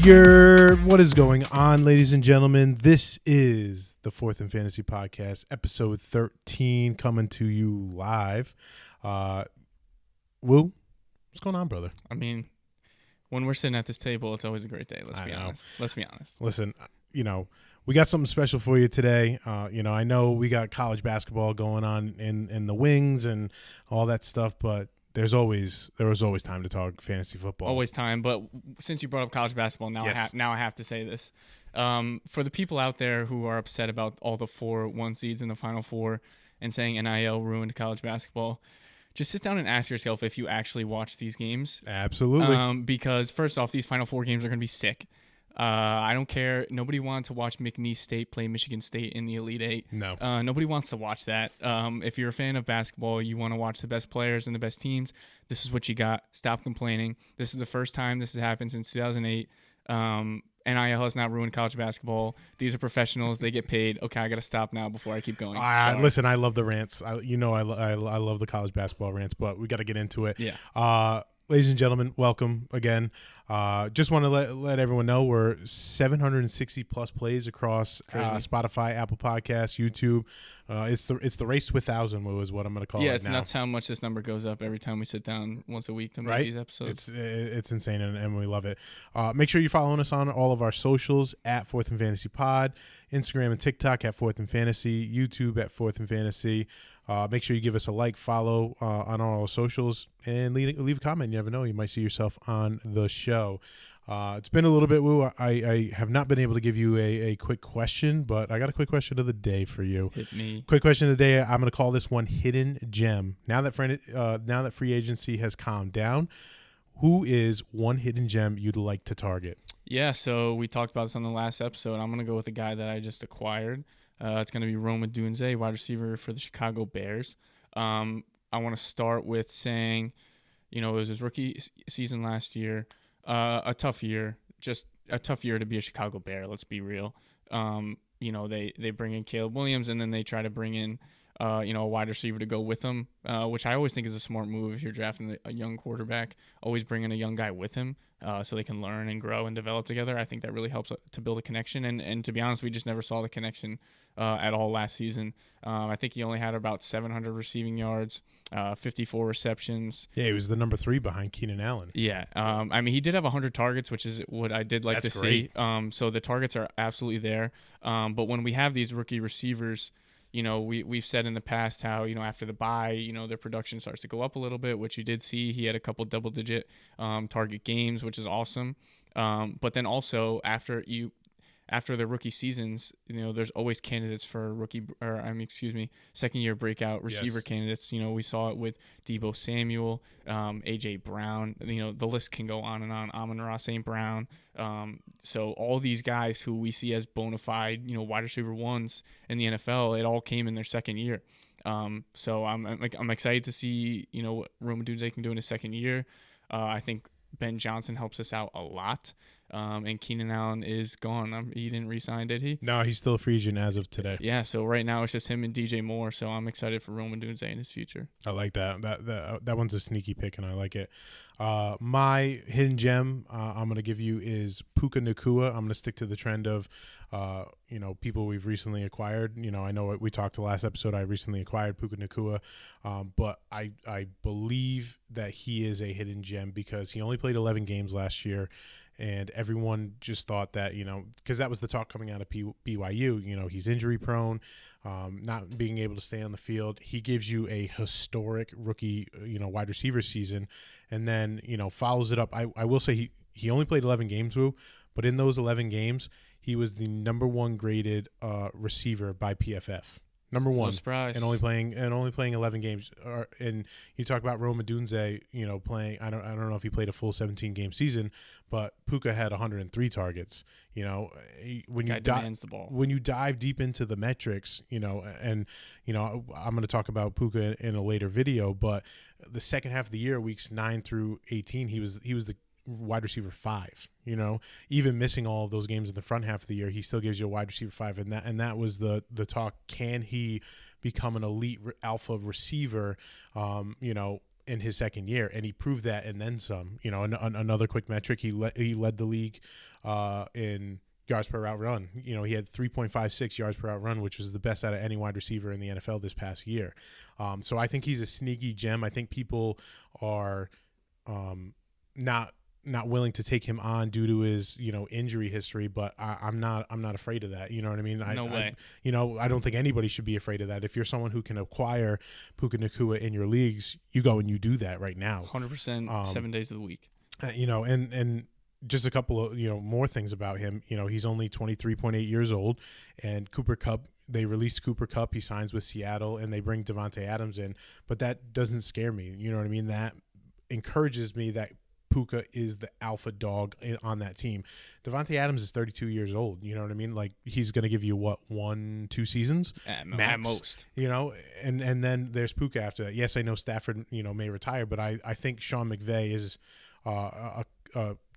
What is going on, ladies and gentlemen? This is the Fourth and Fantasy Podcast, episode 13, coming to you live. Woo, what's going on, brother? I mean, when we're sitting at this table, it's always a great day. Let's be honest. Listen, we got something special for you today. I know we got college basketball going on in the wings and all that stuff, but there was always time to talk fantasy football. Always time, but since you brought up college basketball, now yes. I have to say this. For the people out there who are upset about all the 4-1 seeds in the Final Four and saying NIL ruined college basketball, just sit down and ask yourself if you actually watch these games. Absolutely. Because first off, these Final Four games are going to be sick. I don't care. Nobody wanted to watch McNeese State play Michigan State in the Elite Eight. No. Nobody wants to watch that. If you're a fan of basketball, you want to watch the best players and the best teams, this is what you got. Stop complaining. This is the first time this has happened since 2008. NIL has not ruined college basketball. These are professionals. They get paid. Okay, I got to stop now before I keep going. Listen, I love the rants. I love the college basketball rants, but we got to get into it. Yeah. Ladies and gentlemen, welcome again. Just want to let everyone know we're 760 plus plays across Spotify, Apple Podcasts, YouTube. It's the race to 1,000 is what I'm going to call it. Yeah, it's now. Nuts how much this number goes up every time we sit down once a week to make these episodes. It's insane and we love it. Make sure you're following us on all of our socials at Fourth and Fantasy Pod, Instagram and TikTok at Fourth and Fantasy, YouTube at Fourth and Fantasy. Make sure you give us a like, follow on all our socials, and leave a comment. You never know, you might see yourself on the show. It's been a little bit, Woo. I have not been able to give you a quick question, but I got a quick question of the day for you. Hit me. Quick question of the day. I'm going to call this one Hidden Gem. Now that free agency has calmed down, who is one hidden gem you'd like to target? Yeah, so we talked about this on the last episode. I'm going to go with a guy that I just acquired. It's going to be Rome Odunze, wide receiver for the Chicago Bears. I want to start with saying, it was his rookie season last year. A tough year, just a tough year to be a Chicago Bear. Let's be real. They bring in Caleb Williams, and then they try to bring in, a wide receiver to go with him, which I always think is a smart move if you're drafting a young quarterback. Always bring in a young guy with him so they can learn and grow and develop together. I think that really helps to build a connection. And to be honest, we just never saw the connection at all last season. I think he only had about 700 receiving yards, 54 receptions. Yeah, he was the number 3 behind Keenan Allen. Yeah. He did have 100 targets, which is what I did like to see. So the targets are absolutely there. But when we have these rookie receivers, we've said in the past how, after the bye, their production starts to go up a little bit, which you did see. He had a couple double-digit target games, which is awesome. But then also after the rookie seasons, there's always candidates for second-year breakout receiver candidates. We saw it with Deebo Samuel, A.J. Brown. The list can go on and on. Amon-Ra St. Brown. So all these guys who we see as bona fide, wide receiver ones in the NFL, it all came in their second year. So I'm excited to see, what Rome Odunze can do in his second year. I think Ben Johnson helps us out a lot. And Keenan Allen is gone. He didn't re-sign, did he? No, he's still a free agent as of today. Yeah, so right now it's just him and DJ Moore. So I'm excited for Rome Odunze in his future. I like that. That one's a sneaky pick, and I like it. My hidden gem I'm going to give you is Puka Nacua. I'm going to stick to the trend of, people we've recently acquired. I know we talked the last episode. I recently acquired Puka Nacua, but I believe that he is a hidden gem because he only played 11 games last year. And everyone just thought that, because that was the talk coming out of BYU, he's injury prone, not being able to stay on the field. He gives you a historic rookie, wide receiver season, and then, follows it up. I will say he only played 11 games, Woo, but in those 11 games, he was the number 1 graded receiver by PFF. Number one, surprised. and only playing 11 games. And you talk about Rome Odunze, playing. I don't know if he played a full 17 game season, but Puka had 103 targets. When you demands the ball. When you dive deep into the metrics, and I'm going to talk about Puka in a later video, but the second half of the year, weeks 9 through 18, he was the wide receiver 5. Even missing all of those games in the front half of the year, he still gives you a wide receiver 5, and that was the talk. Can he become an elite alpha receiver? in his second year, and he proved that and then some. You know, another quick metric, he led the league in yards per route run. You know, he had 3.56 yards per route run, which was the best out of any wide receiver in the NFL this past year. So I think he's a sneaky gem. I think people are not willing to take him on due to his, you know, injury history, but I'm not afraid of that. You know what I mean? No way. I don't think anybody should be afraid of that. If you're someone who can acquire Puka Nacua in your leagues, you go and you do that right now. 100%, 7 days of the week. You know, and just a couple of, you know, more things about him. You know, he's only 23.8 years old, and Cooper Kupp, they released Cooper Kupp. He signs with Seattle, and they bring Devontae Adams in, but that doesn't scare me. You know what I mean? That encourages me that Puka is the alpha dog on that team. Devontae Adams is 32 years old. You know what I mean? Like, he's going to give you, what, 1-2 seasons? Max, at most. You know, and then there's Puka after that. Yes, I know Stafford, you know, may retire, but I think Sean McVay is a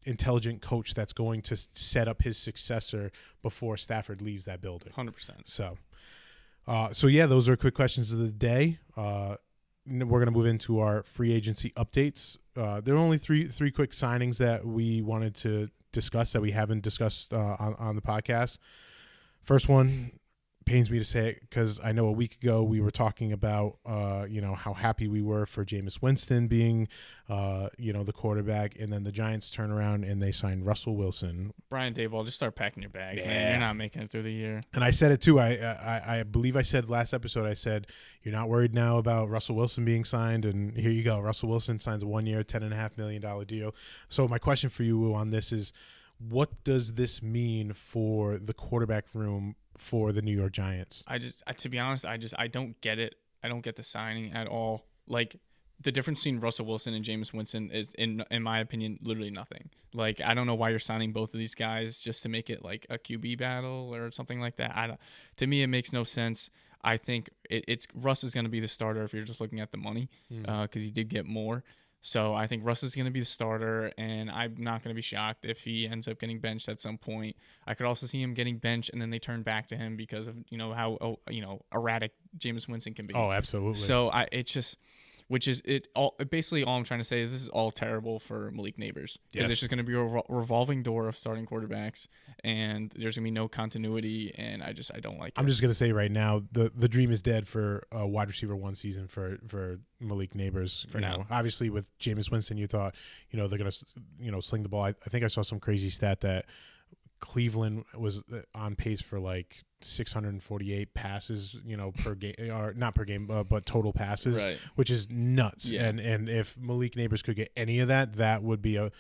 intelligent coach that's going to set up his successor before Stafford leaves that building. 100%. So yeah, those are quick questions of the day. We're going to move into our free agency updates. There are only three quick signings that we wanted to discuss that we haven't discussed on the podcast. First one, pains me to say it because I know a week ago we were talking about you know, how happy we were for Jameis Winston being you know, the quarterback, and then the Giants turn around and they signed Russell Wilson. Brian Daboll, just start packing your bags, man. You're not making it through the year. And I said it too. I believe I said last episode, I said, you're not worried now about Russell Wilson being signed, and here you go. Russell Wilson signs a 1 year, $10.5 million deal. So my question for you on this is, what does this mean for the quarterback room for the New York Giants? To be honest, I don't get it. I don't get the signing at all. Like, the difference between Russell Wilson and Jameis Winston is, in my opinion, literally nothing. Like, I don't know why you're signing both of these guys just to make it like a QB battle or something like that. To me, it makes no sense. I think it's Russ is going to be the starter if you're just looking at the money, because he did get more. So I think Russ is going to be the starter, and I'm not going to be shocked if he ends up getting benched at some point. I could also see him getting benched, and then they turn back to him because of, you know, how erratic Jameis Winston can be. Oh, absolutely. So basically all I'm trying to say is this is all terrible for Malik Neighbors, because it's just going to be a revolving door of starting quarterbacks, and there's going to be no continuity, and I don't like it. I'm just going to say right now, the dream is dead for a wide receiver one season for Malik Neighbors. For now. Obviously, with Jameis Winston, you thought, you know, they're going to, you know, sling the ball. I think I saw some crazy stat that Cleveland was on pace for like 648 passes, you know, per game, or not per game, but total passes, right, which is nuts. Yeah. And if Malik Neighbors could get any of that, that would be a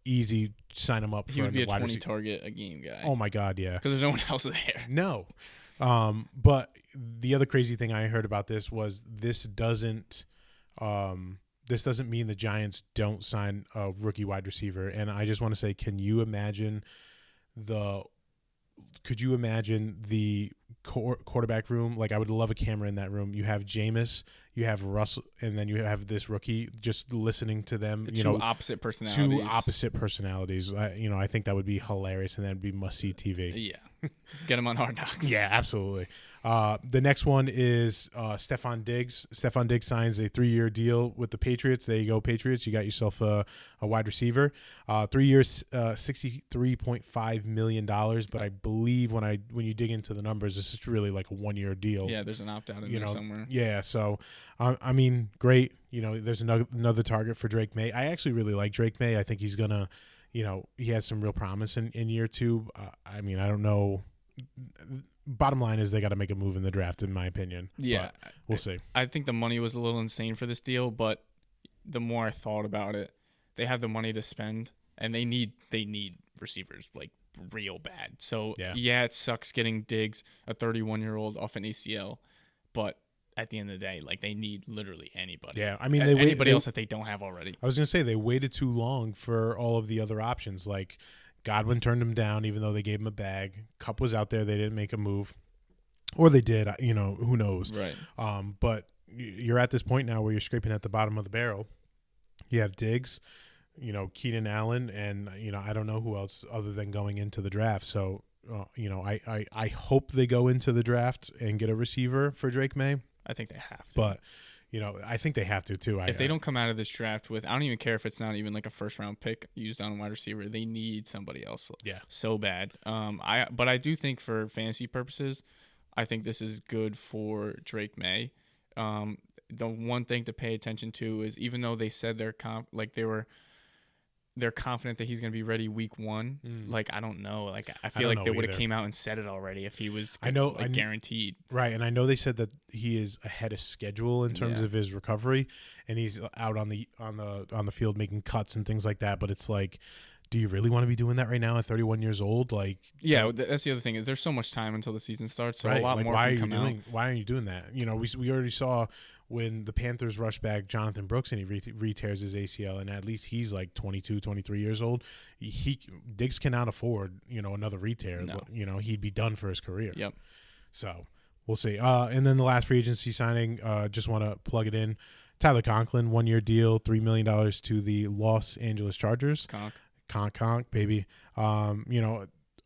easy sign him up. He for would be a 20 receiver. Target a game guy. Oh my God, yeah. Because there's no one else there. No. But the other crazy thing I heard about this was this doesn't mean the Giants don't sign a rookie wide receiver. And I just want to say, could you imagine the quarterback room? Like, I would love a camera in that room. You have Jameis, you have Russell, and then you have this rookie, just listening to them. Two opposite personalities. You know, I think that would be hilarious, and that'd be must-see TV. Yeah. Get him on Hard Knocks. Yeah, absolutely. The next one is Stephon Diggs. Stephon Diggs signs a 3-year deal with the Patriots. There you go, Patriots. You got yourself a wide receiver. 3 years, $63.5 million. But I believe when you dig into the numbers, this is really like a 1-year deal. Yeah, there's an opt-out in there somewhere. Yeah, so, I mean, great. You know, there's another target for Drake May. I actually really like Drake May. I think he's going to, you know, he has some real promise in year 2. I mean, I don't know. Bottom line is they got to make a move in the draft, in my opinion. Yeah. But we'll see. I think the money was a little insane for this deal, but the more I thought about it, they have the money to spend, and they need receivers, like, real bad. So, yeah, it sucks getting Diggs, a 31-year-old, off an ACL, but at the end of the day, like, they need literally anybody. Yeah, I mean, anybody else that they don't have already. I was going to say, they waited too long for all of the other options. Like, Godwin turned him down, even though they gave him a bag. Kupp was out there. They didn't make a move. Or they did. You know, who knows? Right. But you're at this point now where you're scraping at the bottom of the barrel. You have Diggs, you know, Keenan Allen, and, you know, I don't know who else other than going into the draft. So, you know, I hope they go into the draft and get a receiver for Drake May. I think they have to. But, I think they have to too. If they don't come out of this draft with, I don't even care if it's not even like a first round pick used on a wide receiver. They need somebody else. Yeah. So bad. But I do think for fantasy purposes, I think this is good for Drake May. The one thing to pay attention to is, even though they said they're confident that he's going to be ready week 1. Like, I don't know. Like, I feel like they would have came out and said it already if he was guaranteed. Right. And I know they said that he is ahead of schedule in terms of his recovery, and he's out on the field making cuts and things like that. But it's like, do you really want to be doing that right now at 31 years old? Like, yeah, that's the other thing, is there's so much time until the season starts. So a lot more can come out. Why are you doing that? We already saw when the Panthers rushed back Jonathan Brooks and he re-tears his ACL, and at least he's like 22, 23 years old. Diggs cannot afford, another re-tear. No. He'd be done for his career. Yep. So we'll see. And then the last free agency signing, just want to plug it in. Tyler Conklin, 1-year deal, $3 million to the Los Angeles Chargers. Conk, baby.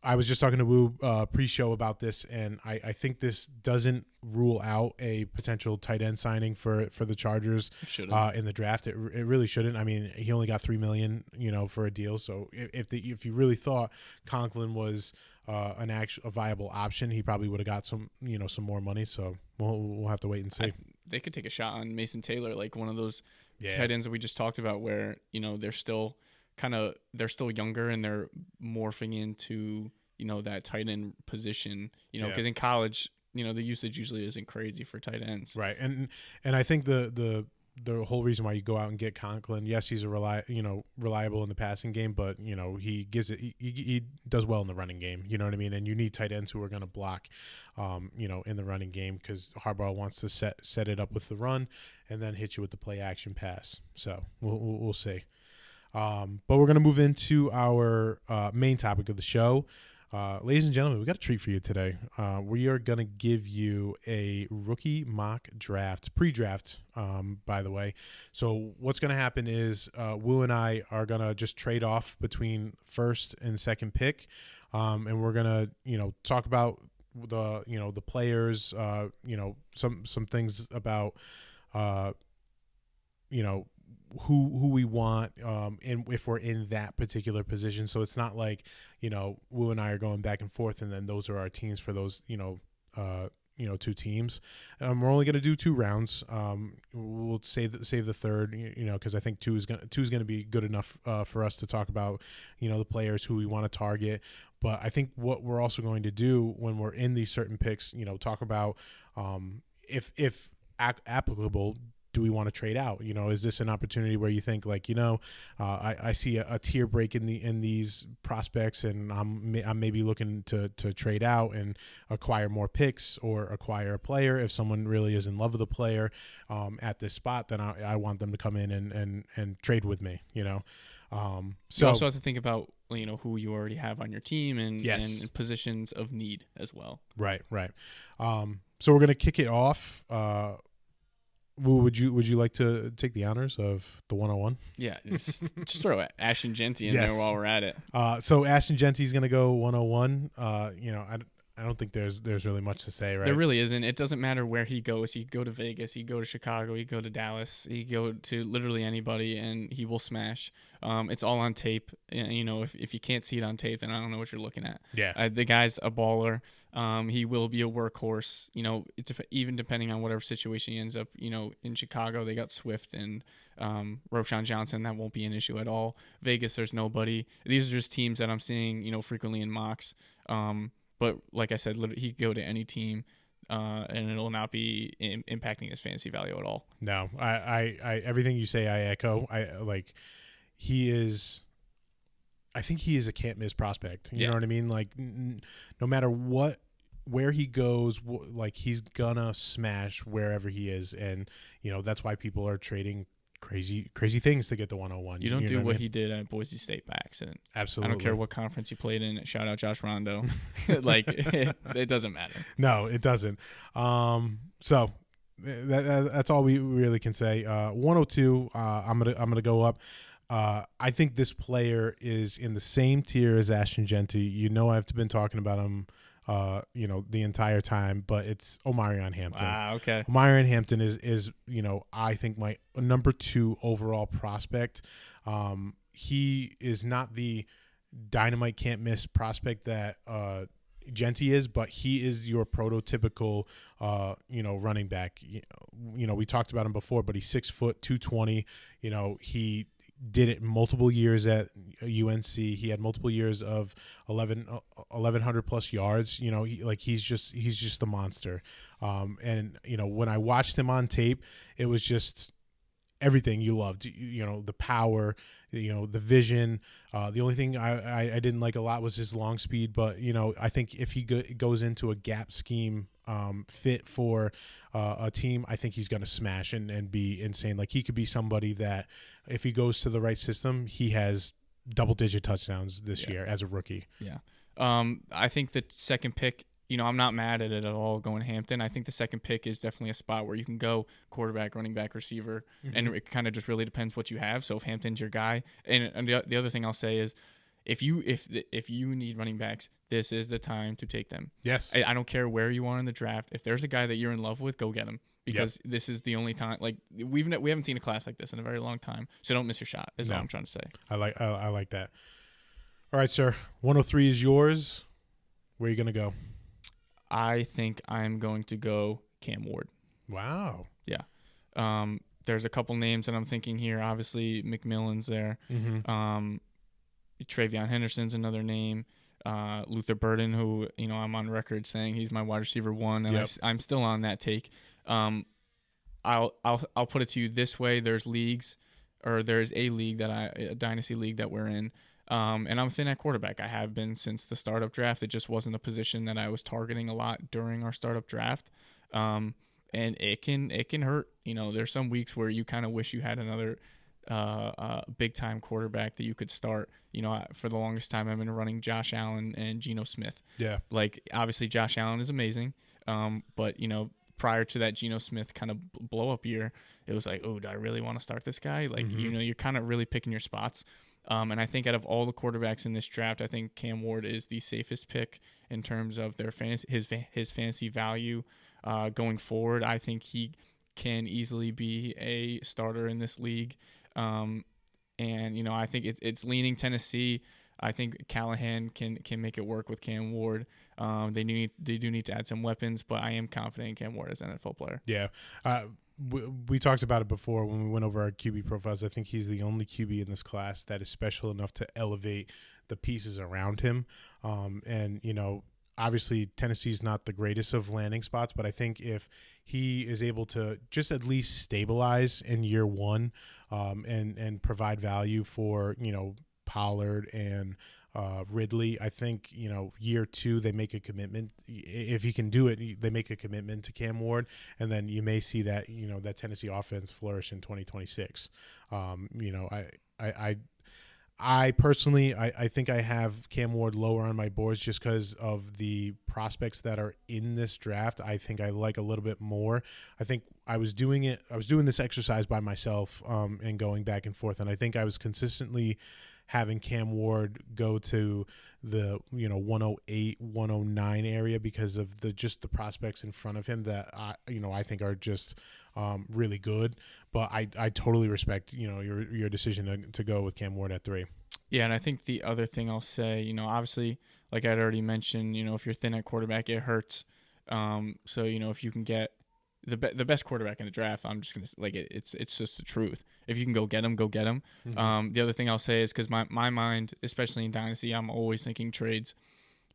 I was just talking to Wu pre-show about this, and I think this doesn't rule out a potential tight end signing for the Chargers in the draft. It really shouldn't. I mean, he only got $3 million, for a deal. So if you really thought Conklin was a viable option, he probably would have got some more money. So we'll have to wait and see. They could take a shot on Mason Taylor, like one of those tight ends that we just talked about, where they're still younger and they're morphing into that tight end position, because in college the usage usually isn't crazy for tight ends, right? And I think the whole reason why you go out and get Conklin, yes, he's a reliable in the passing game, but he gives it, he does well in the running game, you know what I mean? And you need tight ends who are going to block in the running game, because Harbaugh wants to set it up with the run and then hit you with the play action pass. So we'll see. But we're going to move into our main topic of the show. Ladies and gentlemen, we got a treat for you today. We are going to give you a rookie mock draft, pre-draft, by the way. So what's going to happen is Wu and I are going to just trade off between first and second pick, and we're going to talk about the players, some things about who we want, and if we're in that particular position. So it's not like Wu and I are going back and forth and then those are our teams for those two teams. We're only going to do 2 rounds. We'll save the third, because I think two is going to be good enough for us to talk about the players who we want to target. But I think what we're also going to do when we're in these certain picks, talk about if applicable, do we want to trade out? Is this an opportunity where you think like, I see a tier break in these prospects, and I'm maybe looking to trade out and acquire more picks or acquire a player. If someone really is in love with a player at this spot, then I want them to come in and trade with me. So you also have to think about who you already have on your team and positions of need as well. Right. So we're gonna kick it off. Would you like to take the honors of the 101? Yeah, just throw Ashton Genty in there while we're at it. So Ashton Genty's going to go 101. I don't think there's really much to say, right? There really isn't. It doesn't matter where he goes. He could go to Vegas. He could go to Chicago. He could go to Dallas. He could go to literally anybody, and he will smash. It's all on tape. If you can't see it on tape, then I don't know what you're looking at. Yeah. The guy's a baller. He will be a workhorse. Even depending on whatever situation he ends up. In Chicago, they got Swift and Roschon Johnson. That won't be an issue at all. Vegas, there's nobody. These are just teams that I'm seeing, frequently in mocks. But like I said, he could go to any team, and it'll not be impacting his fantasy value at all. No, I everything you say, I echo. I think he is a can't miss prospect. You know what I mean? Like, no matter where he goes, he's gonna smash wherever he is, and that's why people are trading crazy things to get the 101. You don't do what he did at Boise State by accident. Absolutely. I don't care what conference you played in. Shout out Josh Rondo. It doesn't matter. No, it doesn't. So that's all we really can say. 102. I'm gonna go up. I think this player is in the same tier as Ashton Genty. I've been talking about him the entire time, but it's Omarion Hampton. Wow, okay. Omarion Hampton is I think my number 2 overall prospect. He is not the dynamite can't miss prospect that Genty is, but he is your prototypical running back. We talked about him before, but he's 6 foot 220. He did it multiple years at UNC. He had multiple years of 1,100 plus yards. He's just a monster. And when I watched him on tape, it was just everything you loved. The power, the vision. The only thing I didn't like a lot was his long speed, but I think if he goes into a gap scheme fit for a team, I think he's going to smash and be insane. Like, he could be somebody that if he goes to the right system, he has double-digit touchdowns this year as a rookie. Yeah. I think the second pick, I'm not mad at it at all going Hampton. I think the second pick is definitely a spot where you can go quarterback, running back, receiver, and it kind of just really depends what you have. So if Hampton's your guy, and the other thing I'll say is, if you need running backs, this is the time to take them. Yes. I don't care where you are in the draft. If there's a guy that you're in love with, go get him, because this is the only time. Like, we haven't seen a class like this in a very long time. So don't miss your shot. Is all I'm trying to say. I like that. All right, sir. 103 is yours. Where are you gonna go? I think I'm going to go Cam Ward. Wow. Yeah. There's a couple names that I'm thinking here. Obviously, McMillan's there. Travion Henderson's another name. Luther Burden, who I'm on record saying he's my wide receiver 1, and I'm still on that take. I'll put it to you this way: there's a league a dynasty league that we're in, and I'm thin at quarterback. I have been since the startup draft. It just wasn't a position that I was targeting a lot during our startup draft, and it can hurt. There's some weeks where you kind of wish you had another big time quarterback that you could start. For the longest time, I've been running Josh Allen and Geno Smith. Yeah. Like, obviously Josh Allen is amazing. But prior to that Geno Smith kind of blow up year, it was like, oh, do I really want to start this guy? Like, you're kind of really picking your spots. And I think out of all the quarterbacks in this draft, I think Cam Ward is the safest pick in terms of their his fantasy value going forward. I think he can easily be a starter in this league. And I think it's leaning Tennessee. I think Callahan can make it work with Cam Ward. They do need to add some weapons, but I am confident in Cam Ward as an NFL player. Yeah. We talked about it before when we went over our QB profiles. I think he's the only QB in this class that is special enough to elevate the pieces around him. And obviously Tennessee's not the greatest of landing spots, but I think if he is able to just at least stabilize in year 1, and provide value for, Pollard and Ridley, I think, year 2, they make a commitment. If he can do it, they make a commitment to Cam Ward, and then you may see that, that Tennessee offense flourish in 2026. I personally, I think I have Cam Ward lower on my boards just because of the prospects that are in this draft. I think I like a little bit more. I think I was doing this exercise by myself, and going back and forth, and I think I was consistently having Cam Ward go to the 108, 109 area because of the prospects in front of him that I think are just really good. But I totally respect your decision to go with Cam Ward at 3. Yeah, and I think the other thing I'll say, obviously, like I'd already mentioned, if you're thin at quarterback, it hurts. So if you can get the best quarterback in the draft, I'm just gonna it's just the truth. If you can go get him, go get him. The other thing I'll say is, because my mind, especially in Dynasty, I'm always thinking trades.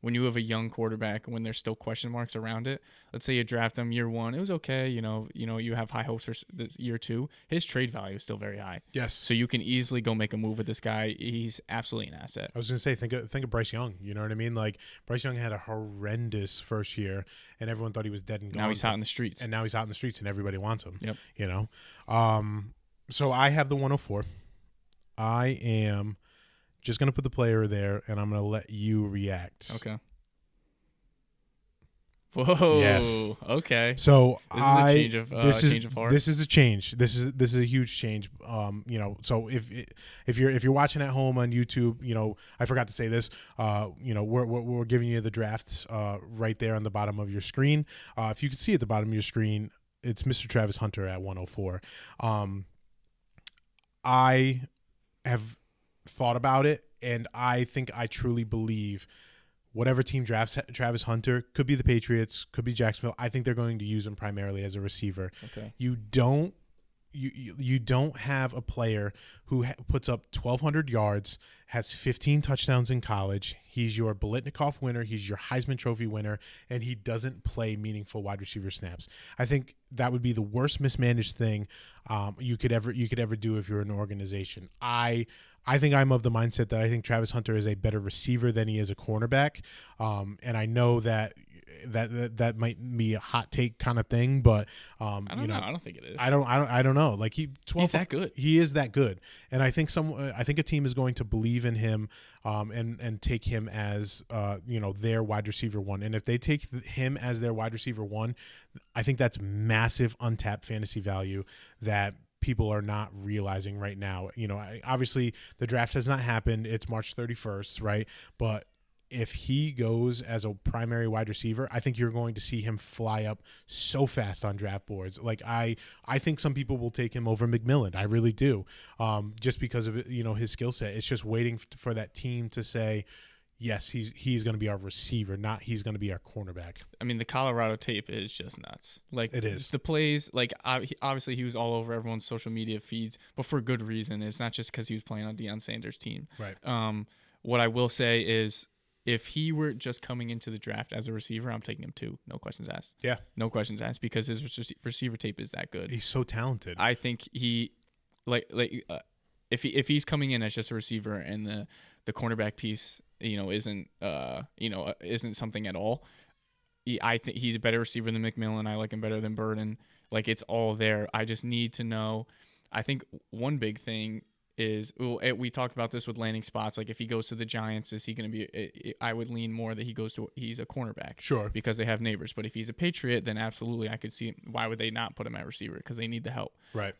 When you have a young quarterback, when there's still question marks around it, let's say you draft him year 1, it was okay. You have high hopes for year 2. His trade value is still very high. Yes. So you can easily go make a move with this guy. He's absolutely an asset. I was going to say, think of Bryce Young. You know what I mean? Like, Bryce Young had a horrendous first year, and everyone thought he was dead and gone. Now he's out in the streets. And now he's out in the streets, and everybody wants him. Yep. So I have the 104. I am just going to put the player there, and I'm going to let you react. Okay. Whoa. Yes. Okay. So this is a change of heart. This is a change. This is a huge change. So if you're watching at home on YouTube, I forgot to say this. We're giving you the drafts right there on the bottom of your screen. If you can see at the bottom of your screen, it's Mr. Travis Hunter at 104. I have thought about it, and I think I truly believe whatever team drafts Travis Hunter, could be the Patriots, could be Jacksonville. I think they're going to use him primarily as a receiver. Okay. You don't have a player who puts up 1,200 yards, has 15 touchdowns in college. He's your Biletnikoff winner. He's your Heisman Trophy winner, and he doesn't play meaningful wide receiver snaps. I think that would be the worst mismanaged thing you could ever do if you're an organization. I think I'm of the mindset that I think Travis Hunter is a better receiver than he is a cornerback, and I know that might be a hot take kind of thing, but I don't know. I don't think it is. I don't know. Like he's that good. He is that good, and I think a team is going to believe in him, and take him as their wide receiver one. And if they take him as their wide receiver one, I think that's massive untapped fantasy value that people are not realizing right now. Obviously the draft has not happened. It's March 31st, right? But if he goes as a primary wide receiver, I think you're going to see him fly up so fast on draft boards. Like I think some people will take him over McMillan. I really do. Just because of his skill set. It's just waiting for that team to say, yes, he's going to be our receiver, not he's going to be our cornerback. I mean, the Colorado tape is just nuts. Like it is. The plays, like obviously he was all over everyone's social media feeds, but for good reason. It's not just because he was playing on Deion Sanders' team. Right. What I will say is, if he were just coming into the draft as a receiver, I'm taking him too. No questions asked. Yeah. No questions asked, because his receiver tape is that good. He's so talented. I think he, if he's coming in as just a receiver and the cornerback piece, isn't something at all. I think he's a better receiver than McMillan. I like him better than Burden. Like, it's all there. I just need to know. I think one big thing is, we talked about this with landing spots. Like, if he goes to the Giants, is he going to be? I would lean more that he's a cornerback. Sure. Because they have neighbors. But if he's a Patriot, then absolutely I could see why would they not put him at receiver, because they need the help. Right.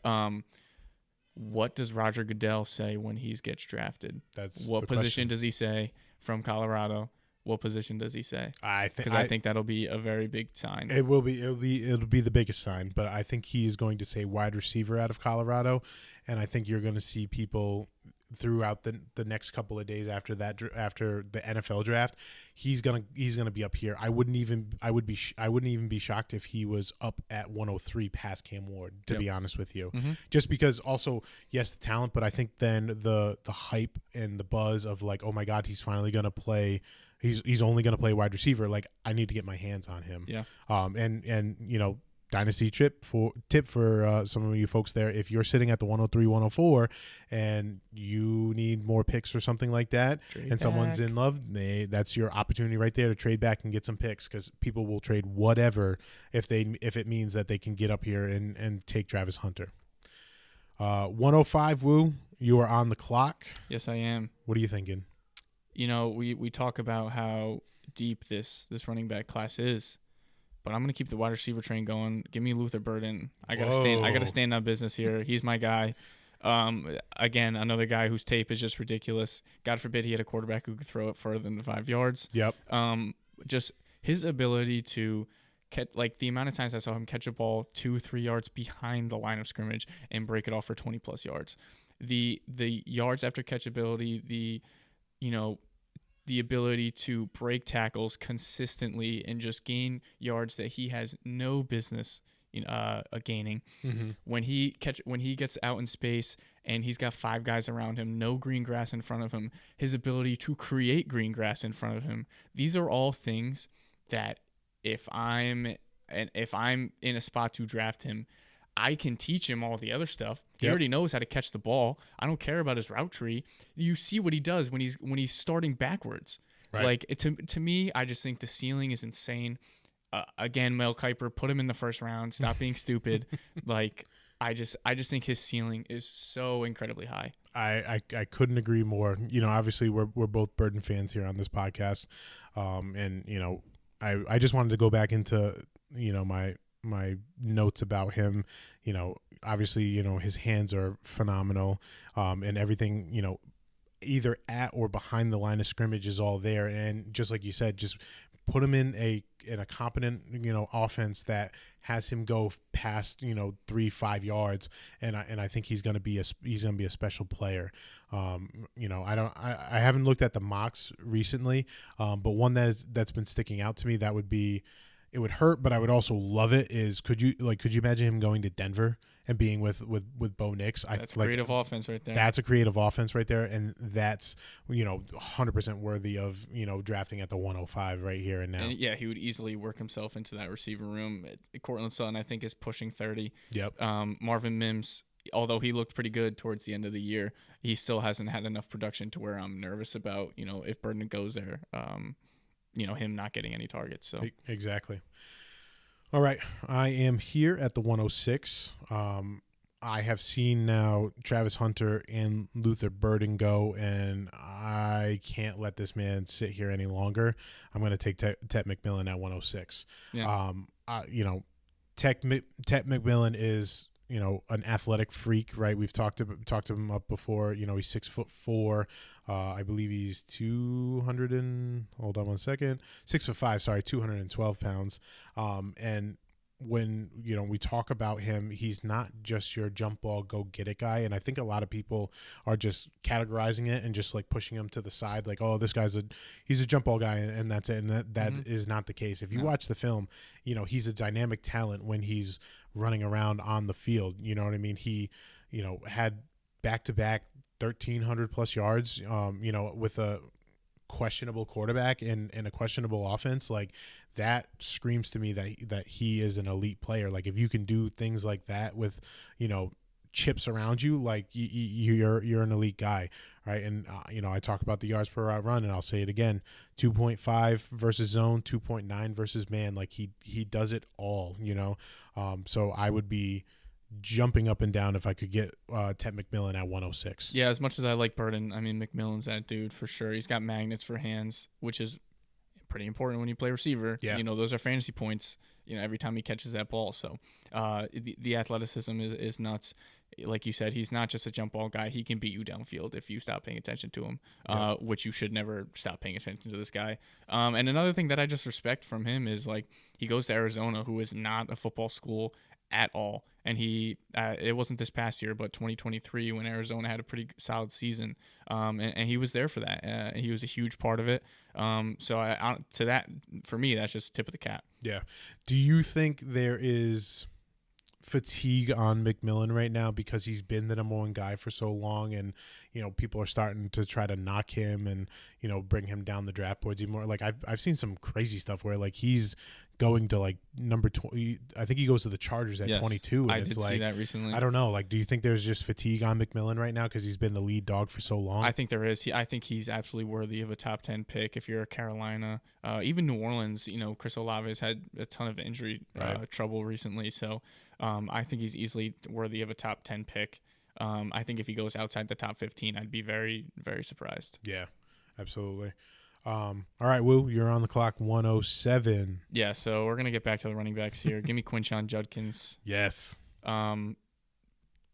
What does Roger Goodell say when he gets drafted? That's what the position question. Does he say from Colorado? What position does he say? I think that'll be a very big sign. It'll be the biggest sign, but I think he's going to say wide receiver out of Colorado, and I think you're going to see people throughout the next couple of days after the NFL draft. He's gonna be up here. I wouldn't even be shocked if he was up at 103 past Cam Ward, to be honest with you. Mm-hmm. Just because also, yes, the talent, but I think then the hype and the buzz of like, oh my God, he's finally gonna play. He's only gonna play wide receiver. Like, I need to get my hands on him. Yeah. And dynasty tip for some of you folks there, if you're sitting at the 103 104 and you need more picks or something like that, someone's in love, that's your opportunity right there to trade back and get some picks, because people will trade whatever if it means that they can get up here and take Travis Hunter. 105, Wu, you are on the clock. Yes, I am. What are you thinking? We talk about how deep this running back class is, but I'm gonna keep the wide receiver train going. Give me Luther Burden. I gotta stand on business here. He's my guy. Again, another guy whose tape is just ridiculous. God forbid he had a quarterback who could throw it further than 5 yards. Yep. Just his ability to catch, like the amount of times I saw him catch a ball 2-3 yards behind the line of scrimmage and break it off for 20+ yards. The yards after catch ability, the ability to break tackles consistently and just gain yards that he has no business gaining. Mm-hmm. When he gets out in space and he's got 5 guys around him, no green grass in front of him, his ability to create green grass in front of him. These are all things that if I'm in a spot to draft him, I can teach him all the other stuff. He already knows how to catch the ball. I don't care about his route tree. You see what he does when he's starting backwards. Right. Like, to me, I just think the ceiling is insane. Again, Mel Kiper, put him in the first round. Stop being stupid. Like, I just think his ceiling is so incredibly high. I couldn't agree more. Obviously we're both Burden fans here on this podcast, and I just wanted to go back into, my notes about him. Obviously, his hands are phenomenal, and everything, either at or behind the line of scrimmage is all there. And just like you said, just put him in a competent, offense that has him go past, 3-5 yards. And I think he's going to be a special player. I haven't looked at the mocks recently, but one that's been sticking out to me that would be, it would hurt, but I would also love it is, could you imagine him going to Denver and being with Bo Nix? That's a creative offense right there. That's a creative offense right there, and that's 100% worthy of drafting at the 105 right here and now. And yeah, he would easily work himself into that receiver room. Cortland Sutton, I think, is pushing 30. Yep. Marvin Mims, although he looked pretty good towards the end of the year, he still hasn't had enough production to where I'm nervous about if Burden goes there. Him not getting any targets. So exactly. All right, I am here at the 106. I have seen now Travis Hunter and Luther Burden go, and I can't let this man sit here any longer. I'm going to take Tet McMillan at 106. Yeah. Tet McMillan is an athletic freak, right? We've talked him up before. He's 6'4". I believe he's 6'5". Sorry, 212 pounds. And when we talk about him, he's not just your jump ball go get it guy. And I think a lot of people are just categorizing it and just like pushing him to the side, like, oh, this guy's he's a jump ball guy, and that's it. And that is not the case. If you watch the film, he's a dynamic talent when he's running around on the field. You know what I mean? He, had back-to-back 1,300 plus yards, with a questionable quarterback and a questionable offense. Like, that screams to me that he is an elite player. Like, if you can do things like that with, chips around you, like you're an elite guy, right? And I talk about the yards per route run, and I'll say it again: 2.5 versus zone, 2.9 versus man. Like, he does it all, So I would be jumping up and down if I could get Tet McMillan at 106. Yeah, as much as I like Burden, I mean, McMillan's that dude for sure. He's got magnets for hands, which is pretty important when you play receiver. Yeah. Those are fantasy points, every time he catches that ball. So the athleticism is nuts. Like you said, he's not just a jump ball guy. He can beat you downfield if you stop paying attention to him, which you should never stop paying attention to this guy. And another thing that I just respect from him is, like, he goes to Arizona, who is not a football school at all. And he it wasn't this past year, but 2023, when Arizona had a pretty solid season, and he was there for that. He was a huge part of it. So to that, for me, that's just tip of the cap. Yeah. Do you think there is fatigue on McMillan right now because he's been the number one guy for so long, and people are starting to try to knock him and bring him down the draft boards even more? Like, I've seen some crazy stuff where, like, he's going to, like, number 20. I think he goes to the Chargers at 22. And I did see that recently. I don't know. Like, do you think there's just fatigue on McMillan right now because he's been the lead dog for so long? I think there is. I think he's absolutely worthy of a top 10 pick if you're a Carolina. Even New Orleans, Chris Olave has had a ton of injury trouble recently. So I think he's easily worthy of a top 10 pick. I think if he goes outside the top 15, I'd be very, very surprised. Yeah, absolutely. All right, Wu, you're on the clock. 107. Yeah, so we're going to get back to the running backs here. Give me Quinshon Judkins. Yes.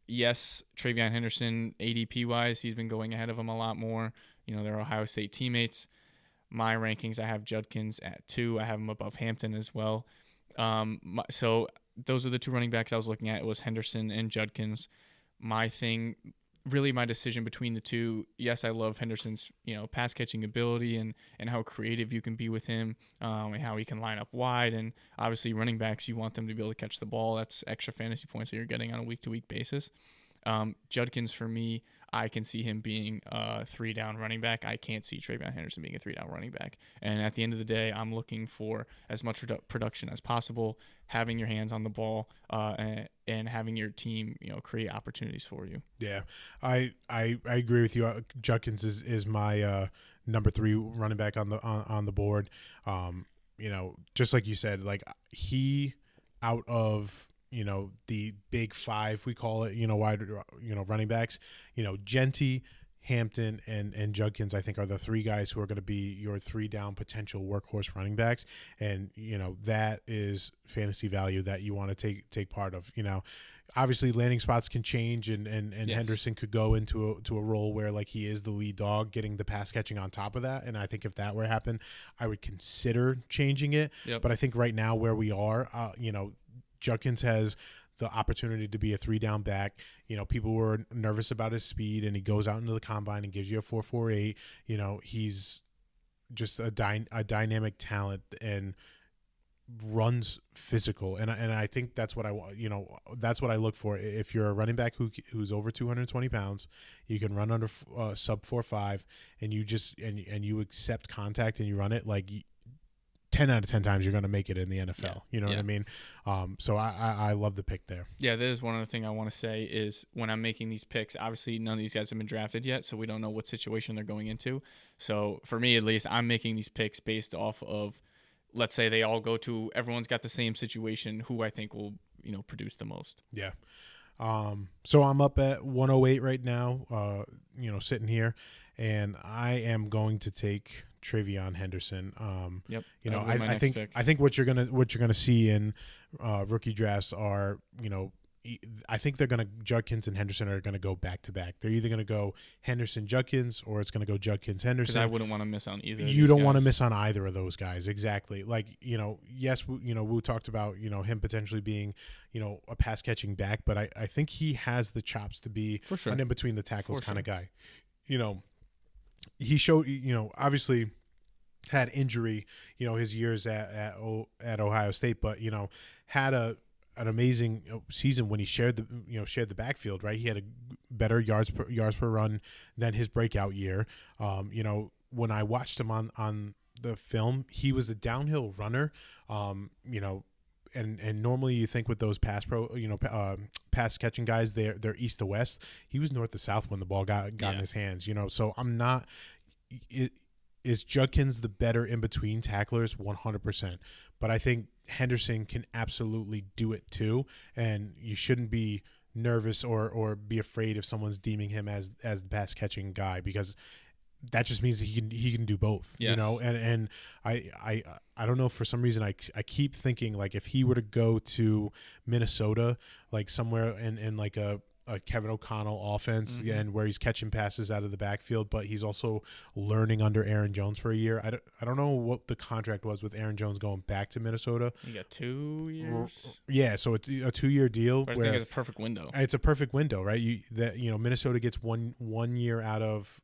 Yes, Travion Henderson, ADP-wise, he's been going ahead of him a lot more. They're Ohio State teammates. My rankings, I have Judkins at 2. I have him above Hampton as well. So those are the two running backs I was looking at. It was Henderson and Judkins. My decision between the two, yes, I love Henderson's, pass catching ability and how creative you can be with him, and how he can line up wide. And obviously running backs, you want them to be able to catch the ball. That's extra fantasy points that you're getting on a week-to-week basis. Judkins, for me, I can see him being a 3-down running back. I can't see Travion Henderson being a 3-down running back. And at the end of the day, I'm looking for as much production as possible, having your hands on the ball, and having your team, create opportunities for you. Yeah, I agree with you. Judkins is my number 3 running back on the board. Just like you said, like, he out of the big 5, we call it, wide, running backs, Genti, Hampton, and Judkins, I think, are the three guys who are going to be your 3-down potential workhorse running backs. And, that is fantasy value that you want to take part of. Obviously landing spots can change, and Yes. Henderson could go into a role where like he is the lead dog, getting the pass catching on top of that. And I think if that were to happen, I would consider changing it. Yep. But I think right now where we are, Judkins has the opportunity to be a 3-down back. People were nervous about his speed, and he goes out into the combine and gives you a 4.48. He's just a dynamic talent and runs physical, and I think that's what I want. That's what I look for. If you're a running back who's over 220 pounds, you can run under sub 4.5, and you just and you accept contact and you run it like 10 out of 10 times you're going to make it in the NFL. Yeah. You know what I mean? So I love the pick there. Yeah, there's one other thing I want to say is when I'm making these picks, obviously none of these guys have been drafted yet, so we don't know what situation they're going into. So for me, at least, I'm making these picks based off of, let's say they all go to, everyone's got the same situation, who I think will, produce the most. Yeah. So I'm up at 108 right now, sitting here, and I am going to take Travion Henderson. Yep. I think what you're gonna see in rookie drafts are, I think Judkins and Henderson are gonna go back to back. They're either gonna go Henderson Judkins, or it's gonna go Judkins Henderson. Because I wouldn't want to miss on either. You don't want to miss on either of those guys. Exactly. Like, yes, Wu talked about, him potentially being, a pass catching back, but I think he has the chops to be for sure an in between the tackles kind of guy. He showed, obviously had injury, his years at Ohio State, but, had an amazing season when he shared the backfield, right? He had a better yards per run than his breakout year. When I watched him on the film, he was a downhill runner. And normally you think with those pass catching guys, they're east to west. He was north to south when the ball got in his hands. So I'm not. Is Judkins the better in between tacklers? 100%. But I think Henderson can absolutely do it too, and you shouldn't be nervous or be afraid if someone's deeming him as the pass catching guy, because that just means that he can do both. Yes. And I don't know, for some reason I keep thinking like if he were to go to Minnesota, like somewhere in like a Kevin O'Connell offense, and where he's catching passes out of the backfield, but he's also learning under Aaron Jones for a year. I don't know what the contract was with Aaron Jones going back to Minnesota. You got 2 years. Yeah, so it's a 2-year deal. But I think it's a perfect window. It's a perfect window, right? Minnesota gets one year out of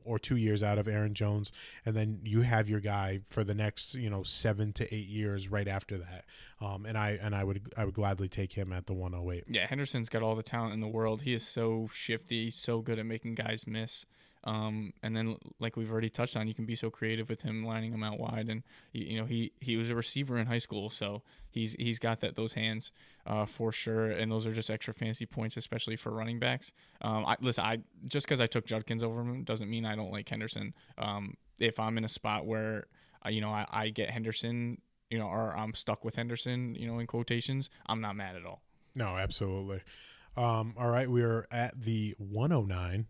or 2 years out of Aaron Jones, and then you have your guy for the next 7 to 8 years right after that. And I would gladly take him at the 108. Yeah, Henderson's got all the talent in the world. He is so shifty, so good at making guys miss. And then, like we've already touched on, you can be so creative with him lining them out wide. And he was a receiver in high school, so he's got those hands for sure. And those are just extra fantasy points, especially for running backs. Just because I took Judkins over him doesn't mean I don't like Henderson. If I'm in a spot where I get Henderson, or I'm stuck with Henderson, in quotations, I'm not mad at all. No, absolutely. All right, we're at the 109.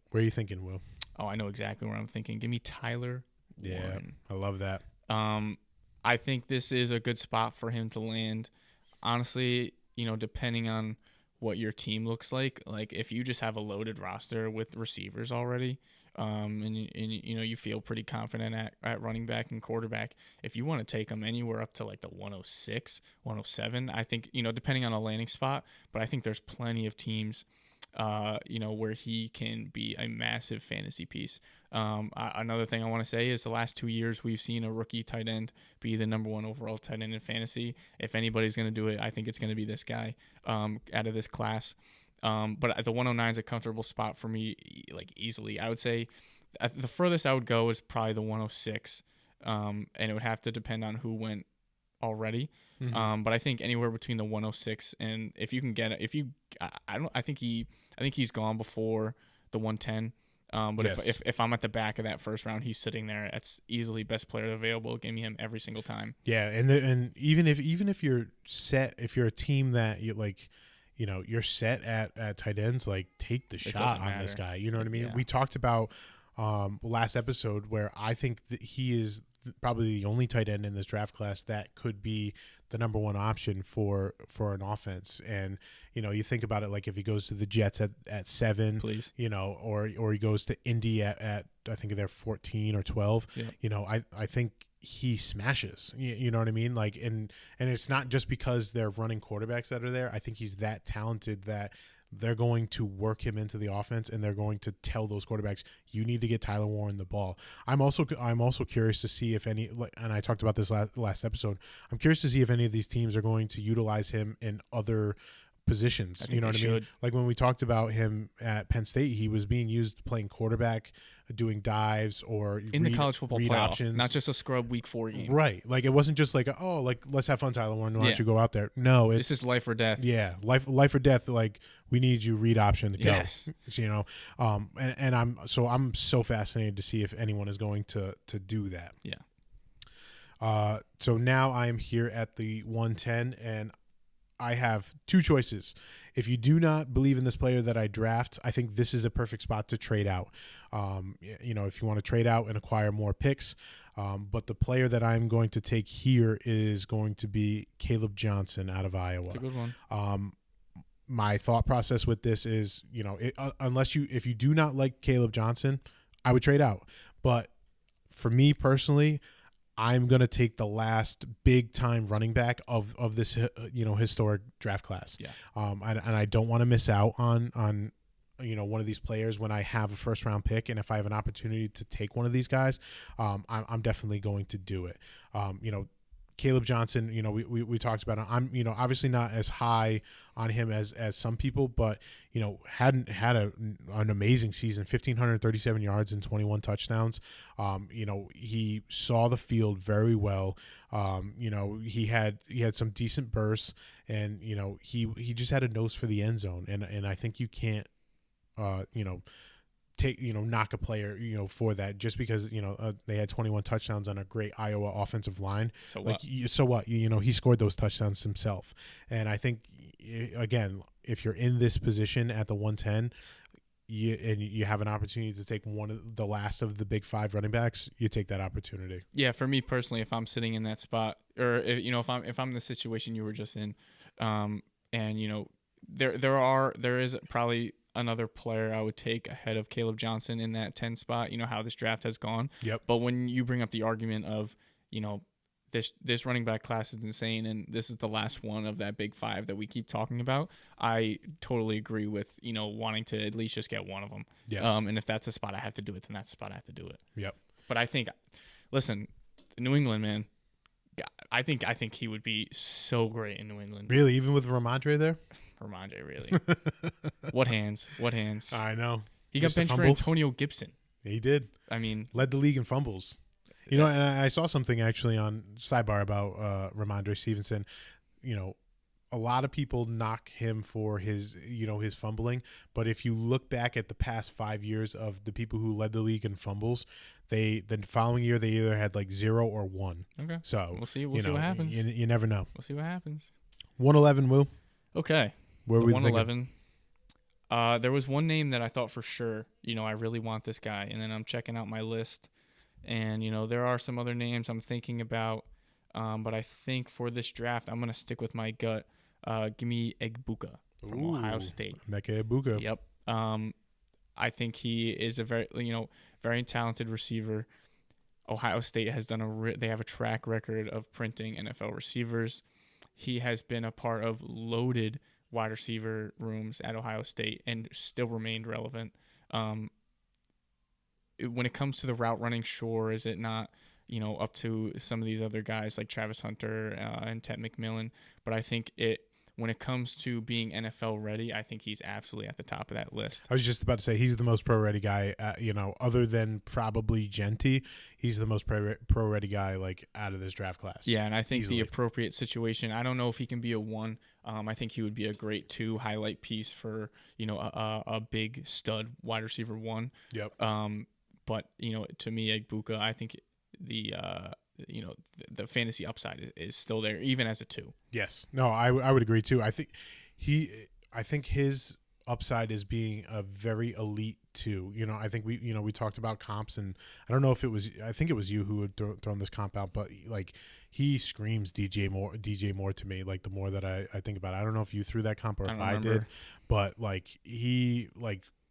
Where are you thinking, Will? Oh, I know exactly where I'm thinking. Give me Tyler Warren. I love that. I think this is a good spot for him to land. Honestly, depending on what your team looks like if you just have a loaded roster with receivers already, and you feel pretty confident at running back and quarterback, if you want to take them anywhere up to like the 106, 107, I think, depending on a landing spot, but I think there's plenty of teams where he can be a massive fantasy piece. Another thing I want to say is the last 2 years we've seen a rookie tight end be the number one overall tight end in fantasy. If anybody's going to do it, I think it's going to be this guy out of this class. But the 109 is a comfortable spot for me, like easily. I would say the furthest I would go is probably the 106, and it would have to depend on who went already. But I think anywhere between the 106 and if you can get it, I think he's gone before the 110. But yes. if I'm at the back of that first round, he's sitting there. That's easily best player available. Give me him every single time. Yeah, and even if you're set, if you're a team that you like, you're set at tight ends. Like, take the shot on this guy. You know what I mean? Yeah. We talked about last episode where I think that he is probably the only tight end in this draft class that could be the number one option for an offense. And you think about it, like if he goes to the Jets at 7, please, or he goes to Indy at I think they're 14 or 12. Yeah. I think he smashes. You know what I mean? Like, and it's not just because they're running quarterbacks that are there. I think he's that talented that they're going to work him into the offense, and they're going to tell those quarterbacks, you need to get Tyler Warren the ball. I'm also curious to see if any, and I talked about this last episode, I'm curious to see if any of these teams are going to utilize him in other positions. You know what I mean? Like when we talked about him at Penn State, he was being used playing quarterback, doing dives, or in the college football playoff, options. Not just a scrub week 4 game. Right. Like it wasn't just like, let's have fun, Tyler Warren. Why don't you go out there? No, this is life or death. Yeah, life or death. Like, we need you read option to go. Yes. And I'm so fascinated to see if anyone is going to do that. Yeah. So now I'm here at the 110, and I have 2 choices. If you do not believe in this player that I draft, I think this is a perfect spot to trade out. If you want to trade out and acquire more picks. But the player that I'm going to take here is going to be Caleb Johnson out of Iowa. That's a good one. My thought process with this is, if you do not like Caleb Johnson, I would trade out. But for me personally, I'm going to take the last big time running back of this, historic draft class. Yeah. And I don't want to miss out on one of these players when I have a first round pick. And if I have an opportunity to take one of these guys, I'm definitely going to do it. Caleb Johnson, we talked about it. I'm, obviously not as high on him as some people, but, hadn't had an amazing season, 1,537 yards and 21 touchdowns. He saw the field very well. He had some decent bursts, and, he just had a nose for the end zone. And I think you can't, knock a player, for that, just because, they had 21 touchdowns on a great Iowa offensive line. So what? So what? He scored those touchdowns himself. And I think, again, if you're in this position at the 110, you have an opportunity to take one of the last of the big 5 running backs, you take that opportunity. Yeah, for me personally, if I'm sitting in that spot, or if I'm in the situation you were just in, and there is probably another player I would take ahead of Caleb Johnson in that 10 spot, how this draft has gone. Yep. But when you bring up the argument of, this running back class is insane, and this is the last one of that big 5 that we keep talking about, I totally agree with, wanting to at least just get one of them. Yes. And if that's a spot I have to do it, then that's a spot I have to do it. Yep. But I think, listen, New England, man, I think he would be so great in New England. Really? Even with Ramondre there? Ramondre, really. What hands? I know. He got benched for Antonio Gibson. He did. I mean, led the league in fumbles. And I saw something actually on Sidebar about Ramondre Stevenson. A lot of people knock him for his fumbling, but if you look back at the past 5 years of the people who led the league in fumbles, the following year they either had like 0 or 1. Okay. So we'll see what happens. You never know. We'll see what happens. 111, Wu. Okay. Where were we 111. There was one name that I thought for sure, I really want this guy, and then I'm checking out my list, and there are some other names I'm thinking about, but I think for this draft I'm gonna stick with my gut. Give me Egbuka from Ohio State. Emeka Egbuka. Yep. I think he is a very very talented receiver. Ohio State has done they have a track record of printing NFL receivers. He has been a part of loaded wide receiver rooms at Ohio State and still remained relevant. When it comes to the route running, sure, is it not, up to some of these other guys like Travis Hunter and Ted McMillan? But I think when it comes to being NFL ready, I think he's absolutely at the top of that list. I was just about to say he's the most pro ready guy, other than probably Genty. He's the most pro ready guy out of this draft class. Yeah, and I think the appropriate situation, I don't know if he can be a 1. I think he would be a great 2 highlight piece for, a big stud wide receiver 1. Yep. But, to me, Egbuka, I think the fantasy upside is still there, even as a 2. Yes. No, I would agree too. I think I think his upside is being a very elite too. I think we talked about comps, and I don't know if it was, I think it was you who had thrown this comp out, but like he screams DJ Moore to me. Like the more that I think about it, I don't know if you threw that comp or if I did, but like he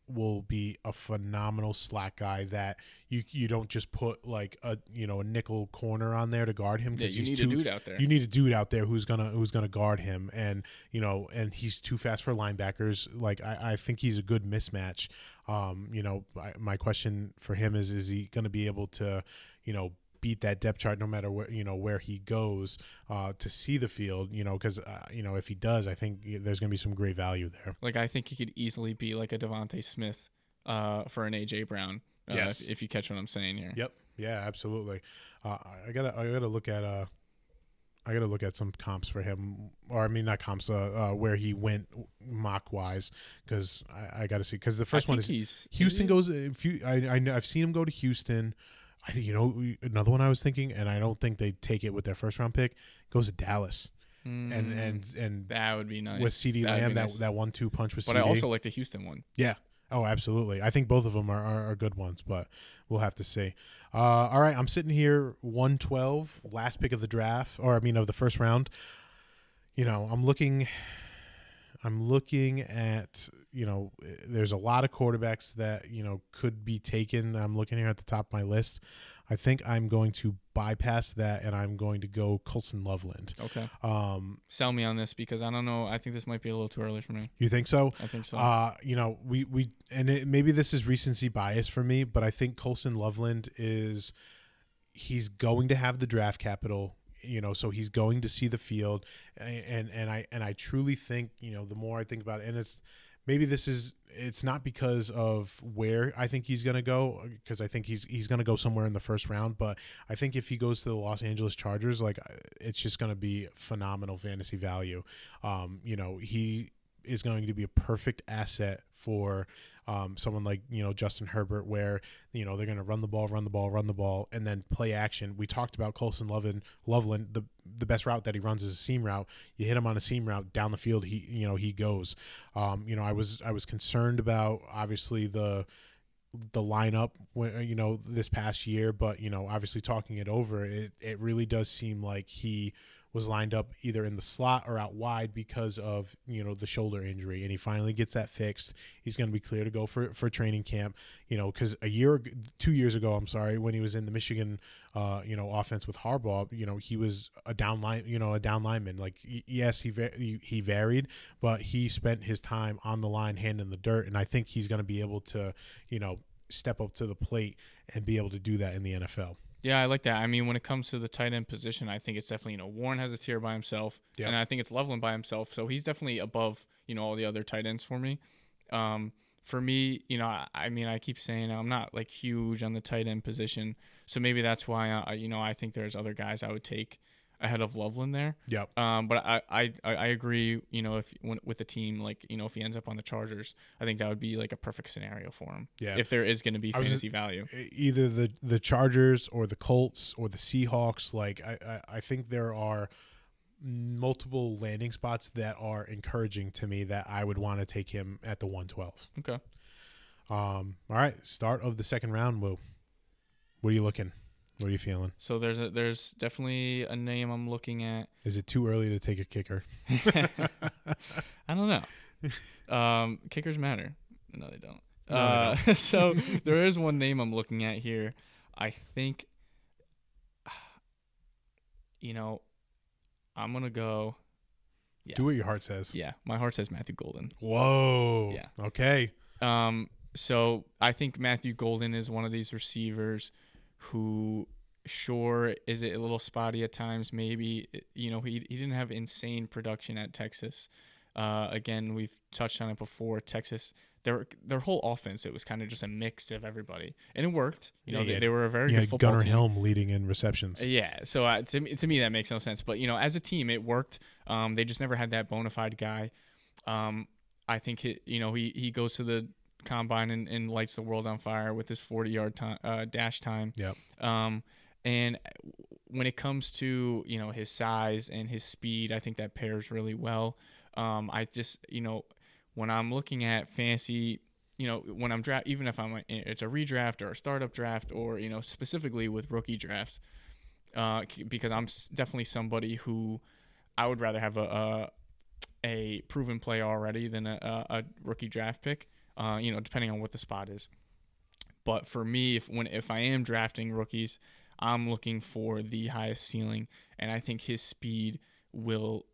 will be a phenomenal slot guy that you don't just put like a nickel corner on there to guard him, because you need a dude out there. You need a dude out there who's gonna guard him, and and he's too fast for linebackers. Like I think he's a good mismatch. My question for him is he gonna be able to beat that depth chart no matter where he goes to see the field, because if he does, I think there's going to be some great value there. Like I think he could easily be like a Devontae Smith for an AJ Brown. Yes. If you catch what I'm saying here. Yep. Yeah, absolutely. I gotta look at some comps for him, or I mean not comps, where he went mock wise, because I got to see, because the first one is Houston goes. I've seen him go to Houston. I think another one I was thinking, and I don't think they take it with their first round pick, goes to Dallas, and that would be nice with CeeDee Lamb, that 1-2 punch with. But CeeDee. I also like the Houston one. Yeah. Oh, absolutely. I think both of them are good ones, but we'll have to see. All right, I'm sitting here 112, last pick of the draft, or I mean of the first round. I'm looking at, there's a lot of quarterbacks that, could be taken. I'm looking here at the top of my list. I think I'm going to bypass that, and I'm going to go Colson Loveland. Okay. Sell me on this, because I don't know. I think this might be a little too early for me. You think so? I think so. Maybe this is recency bias for me, but I think Colson Loveland he's going to have the draft capital. So he's going to see the field, and I truly think, the more I think about it, and it's not because of where I think he's going to go, because I think he's going to go somewhere in the first round, but I think if he goes to the Los Angeles Chargers, like it's just going to be phenomenal fantasy value. He is going to be a perfect asset for someone like Justin Herbert, where they're going to run the ball, and then play action. We talked about Colson Loveland. The best route that he runs is a seam route. You hit him on a seam route down the field, he goes. I was concerned about obviously the lineup this past year, but obviously talking it over, it really does seem like he was lined up either in the slot or out wide because of the shoulder injury, and he finally gets that fixed. He's going to be clear to go for training camp, because 2 years ago, I'm sorry, when he was in the Michigan offense with Harbaugh, he was a down lineman. Like, yes, he varied, but he spent his time on the line, hand in the dirt, and I think he's going to be able to step up to the plate and be able to do that in the NFL. Yeah, I like that. I mean, when it comes to the tight end position, I think it's definitely, Warren has a tier by himself, and I think it's Loveland by himself. So he's definitely above, all the other tight ends for me. For me, I keep saying I'm not like huge on the tight end position. So maybe that's why, I think there's other guys I would take ahead of Loveland there. Yep. But I agree, with the team, like, if he ends up on the Chargers, I think that would be like a perfect scenario for him. Yeah. If there is going to be fantasy value. Either the Chargers or the Colts or the Seahawks, like I think there are multiple landing spots that are encouraging to me that I would want to take him at the 112. Okay. All right. Start of the second round, Wu. What are you looking? What are you feeling? So there's definitely a name I'm looking at. Is it too early to take a kicker? I don't know. Kickers matter. No, they don't. No, they don't. So there is one name I'm looking at here. I think, I'm going to go. Yeah. Do what your heart says. Yeah, my heart says Matthew Golden. Whoa. Yeah. Okay. So I think Matthew Golden is one of these receivers who, sure, is it a little spotty at times? Maybe, he didn't have insane production at Texas. Again, we've touched on it before. Texas, their whole offense, it was kind of just a mix of everybody, and it worked. They were a very good football Gunnar team. Helm leading in receptions. Yeah, so to me that makes no sense. But as a team, it worked. They just never had that bona fide guy. I think he goes to the combine and lights the world on fire with his 40-yard dash time. Yep. And when it comes to his size and his speed, I think that pairs really well. I just when I'm looking at fantasy, when I'm draft, even if it's a redraft or a startup draft, or specifically with rookie drafts, because I'm definitely somebody who I would rather have a proven player already than a rookie draft pick. Depending on what the spot is. But for me, if I am drafting rookies, I'm looking for the highest ceiling, and I think his speed will,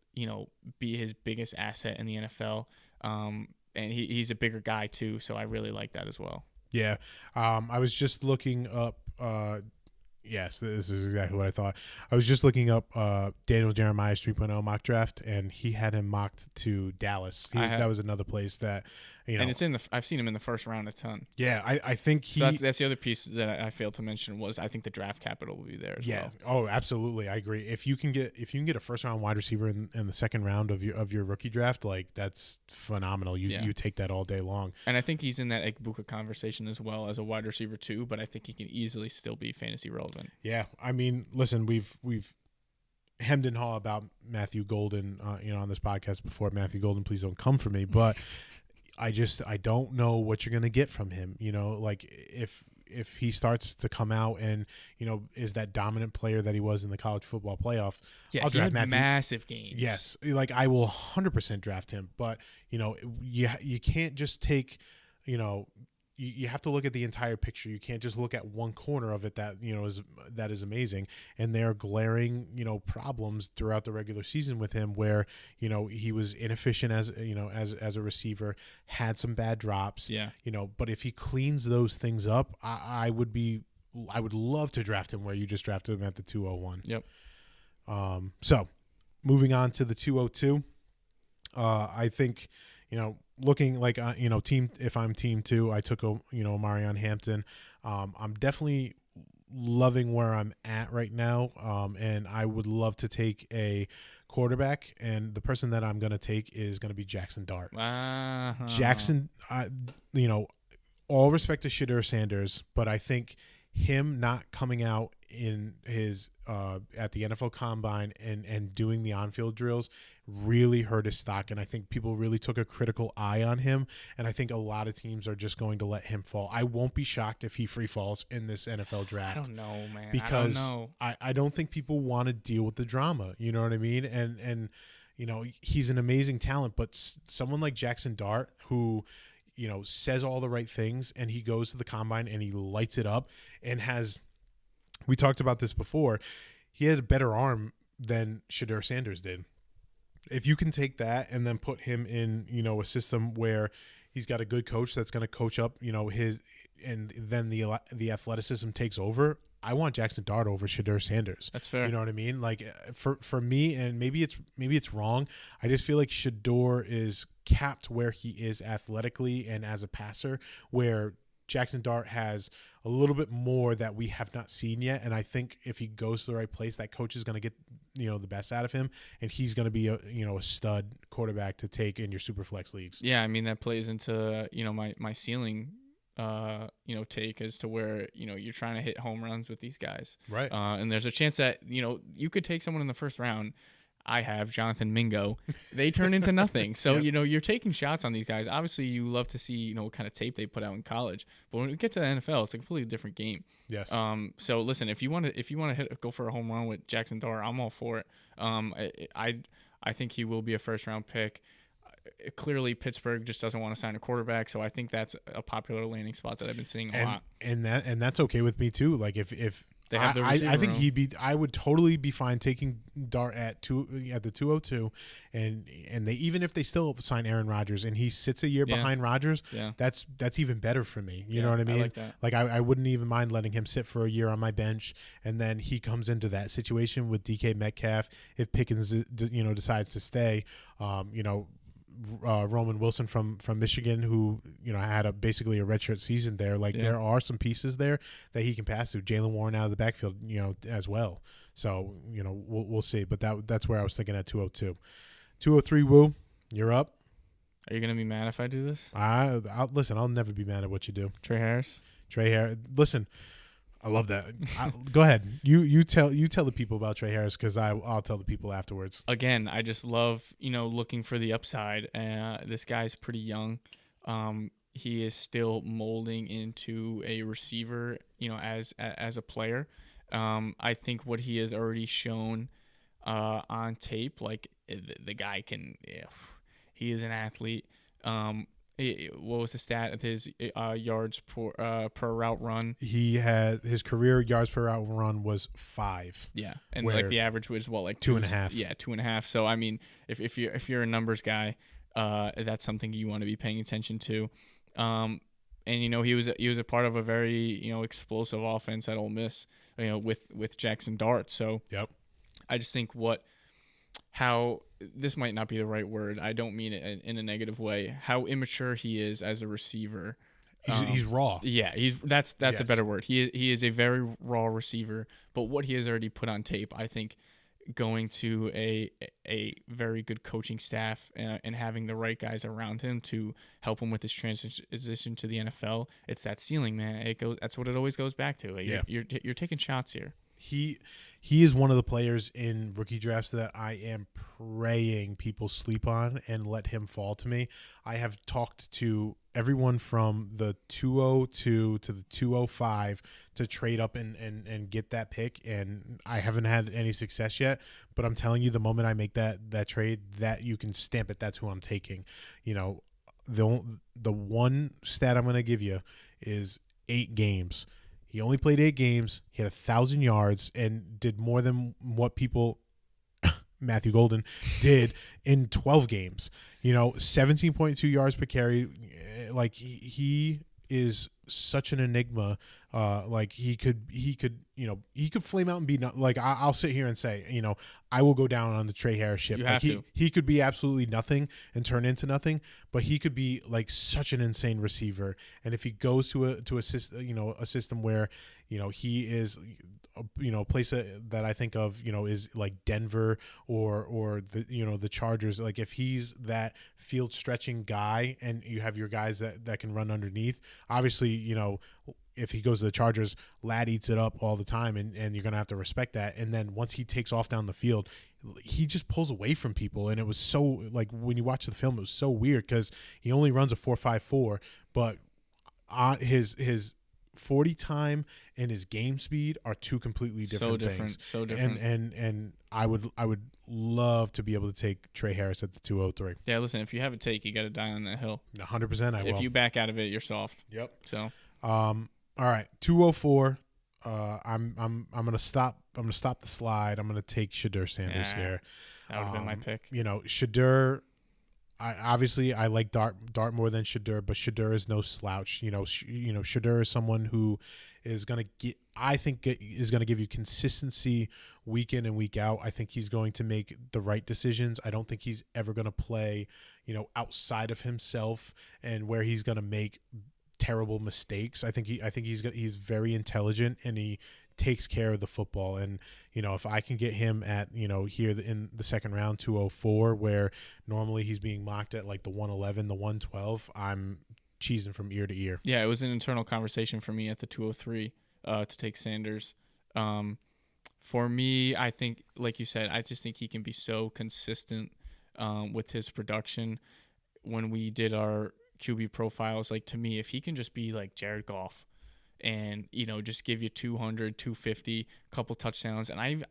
be his biggest asset in the NFL. And he's a bigger guy too, so I really like that as well. Yeah, I was just looking up. Yes, this is exactly what I thought. I was just looking up Daniel Jeremiah's 3.0 mock draft, and he had him mocked to Dallas. That was another place that, and it's I've seen him in the first round a ton. Yeah, I think so that's the other piece that I failed to mention was I think the draft capital will be there as well. Oh, absolutely, I agree. If you can get a first round wide receiver in the second round of your rookie draft, like that's phenomenal. You take that all day long. And I think he's in that Egbuka conversation as well as a wide receiver too. But I think he can easily still be fantasy relevant. Yeah, I mean, listen, we've hemmed and hawed about Matthew Golden, on this podcast before. Matthew Golden, please don't come for me, but I don't know what you're gonna get from him. Like if he starts to come out and is that dominant player that he was in the college football playoff, I'll draft Matthew. Massive games. Yes, like I will 100% draft him, but you can't just take you have to look at the entire picture. You can't just look at one corner of it that is amazing. And there are glaring problems throughout the regular season with him where he was inefficient as a receiver, had some bad drops. Yeah. But if he cleans those things up, I would love to draft him where you just drafted him at the 201. Yep. So moving on to the 202, I think looking like team. If I'm team 2, I took Marion Hampton. I'm definitely loving where I'm at right now, and I would love to take a quarterback. And the person that I'm going to take is going to be Jackson Dart. Uh-huh. Jackson, all respect to Shedeur Sanders, but I think him not coming out in his at the NFL Combine and doing the on-field drills really hurt his stock, and I think people really took a critical eye on him, and I think a lot of teams are just going to let him fall. I won't be shocked if he free falls in this NFL draft. I don't know, man. Because I don't know. I don't think people want to deal with the drama. You know what I mean? And he's an amazing talent, but someone like Jackson Dart who says all the right things, and he goes to the Combine and he lights it up and we talked about this before, he had a better arm than Shedeur Sanders did. If you can take that and then put him in, a system where he's got a good coach that's going to coach up, his, and then the athleticism takes over, I want Jackson Dart over Shedeur Sanders. That's fair. You know what I mean? Like for me, and maybe it's wrong, I just feel like Shedeur is capped where he is athletically and as a passer, where Jackson Dart has a little bit more that we have not seen yet. And I think if he goes to the right place, that coach is going to get, the best out of him, and he's going to be a stud quarterback to take in your super flex leagues. Yeah. I mean, that plays into, my ceiling, take as to where, you're trying to hit home runs with these guys. Right. And there's a chance that, you could take someone in the first round. I have Jonathan Mingo. They turn into nothing. So, Yep. You're taking shots on these guys. Obviously, you love to see, what kind of tape they put out in college. But when we get to the NFL, it's a completely different game. Yes. So listen, if you want to go for a home run with Jackson Dart, I'm all for it. I think he will be a first round pick. Clearly, Pittsburgh just doesn't want to sign a quarterback, so I think that's a popular landing spot that I've been seeing a lot. And that's okay with me too. Like if they have the receiver I think room. I would totally be fine taking Dart at the 202, and they, even if they still sign Aaron Rodgers and he sits a year behind Rodgers, that's even better for me. You know what I mean? Like I wouldn't even mind letting him sit for a year on my bench, and then he comes into that situation with DK Metcalf if Pickens decides to stay. Roman Wilson from Michigan, who had basically a redshirt season there. There are some pieces there that he can pass to. Jalen Warren out of the backfield, as well. So we'll see. But that's where I was thinking at 202, 203. Wu, you're up. Are you gonna be mad if I do this? I'll listen. I'll never be mad at what you do. Trey Harris. Listen, I love that. Go ahead. You tell the people about Trey Harris, because I'll tell the people afterwards. Again, I just love, looking for the upside. This guy's pretty young. He is still molding into a receiver, as a player. I think what he has already shown on tape, like the guy can, he is an athlete. What was the stat of his yards per route run? He had his career yards per route run was 5. Yeah, and like the average was what, like 2.5. Yeah, 2.5. So I mean, if you're a numbers guy, that's something you want to be paying attention to. And he was a part of a very explosive offense at Ole Miss, with Jackson Dart. So yep. I just think how this might not be the right word. I don't mean it in a negative way. How immature he is as a receiver. He's raw. Yeah, that's yes. a better word. He is a very raw receiver. But what he has already put on tape, I think, going to a very good coaching staff and having the right guys around him to help him with his transition to the NFL, it's that ceiling, man. That's what it always goes back to. Like, you're taking shots here. He is one of the players in rookie drafts that I am praying people sleep on and let him fall to me. I have talked to everyone from the 202 to the 205 to trade up and get that pick, and I haven't had any success yet. But I'm telling you, the moment I make that trade, that you can stamp it, that's who I'm taking. The one stat I'm going to give you is 8 games. He only played 8 games. He had 1,000 yards and did more than what people, Matthew Golden, did in 12 games. 17.2 yards per carry. Like he is such an enigma. Like he could flame out and be like I'll sit here and say, I will go down on the Trey Harris ship. You have to. He could be absolutely nothing and turn into nothing, but he could be like such an insane receiver. And if he goes to a system where he is a place that I think of is like Denver or the Chargers. Like if he's that field stretching guy and you have your guys that can run underneath, obviously if he goes to the Chargers, Ladd eats it up all the time, and you're going to have to respect that. And then once he takes off down the field, he just pulls away from people. And it was so, like, when you watch the film, it was so weird because he only runs a 4.54, but his 40 time and his game speed are two completely different things. So different. And I would love to be able to take Trey Harris at the 203. Yeah, listen, if you have a take, you got to die on that hill. 100% I will. If you back out of it, you're soft. Yep. So all right, 204. I'm gonna stop. I'm gonna stop the slide. I'm gonna take Shedeur Sanders here. That would have been my pick. Shedeur. I like Dart more than Shedeur, but Shedeur is no slouch. Shedeur is someone who is gonna is gonna give you consistency week in and week out. I think he's going to make the right decisions. I don't think he's ever gonna play, outside of himself and where he's gonna make terrible mistakes. I think he's very intelligent and he takes care of the football. And if I can get him at here in the second round, 204, where normally he's being mocked at like the 111, the 112, I'm cheesing from ear to ear. Yeah, it was an internal conversation for me at the 203 to take Sanders. For me, I think, like you said, I just think he can be so consistent with his production. When we did our QB profiles, like, to me, if he can just be like Jared Goff and just give you 200, 250, couple touchdowns, and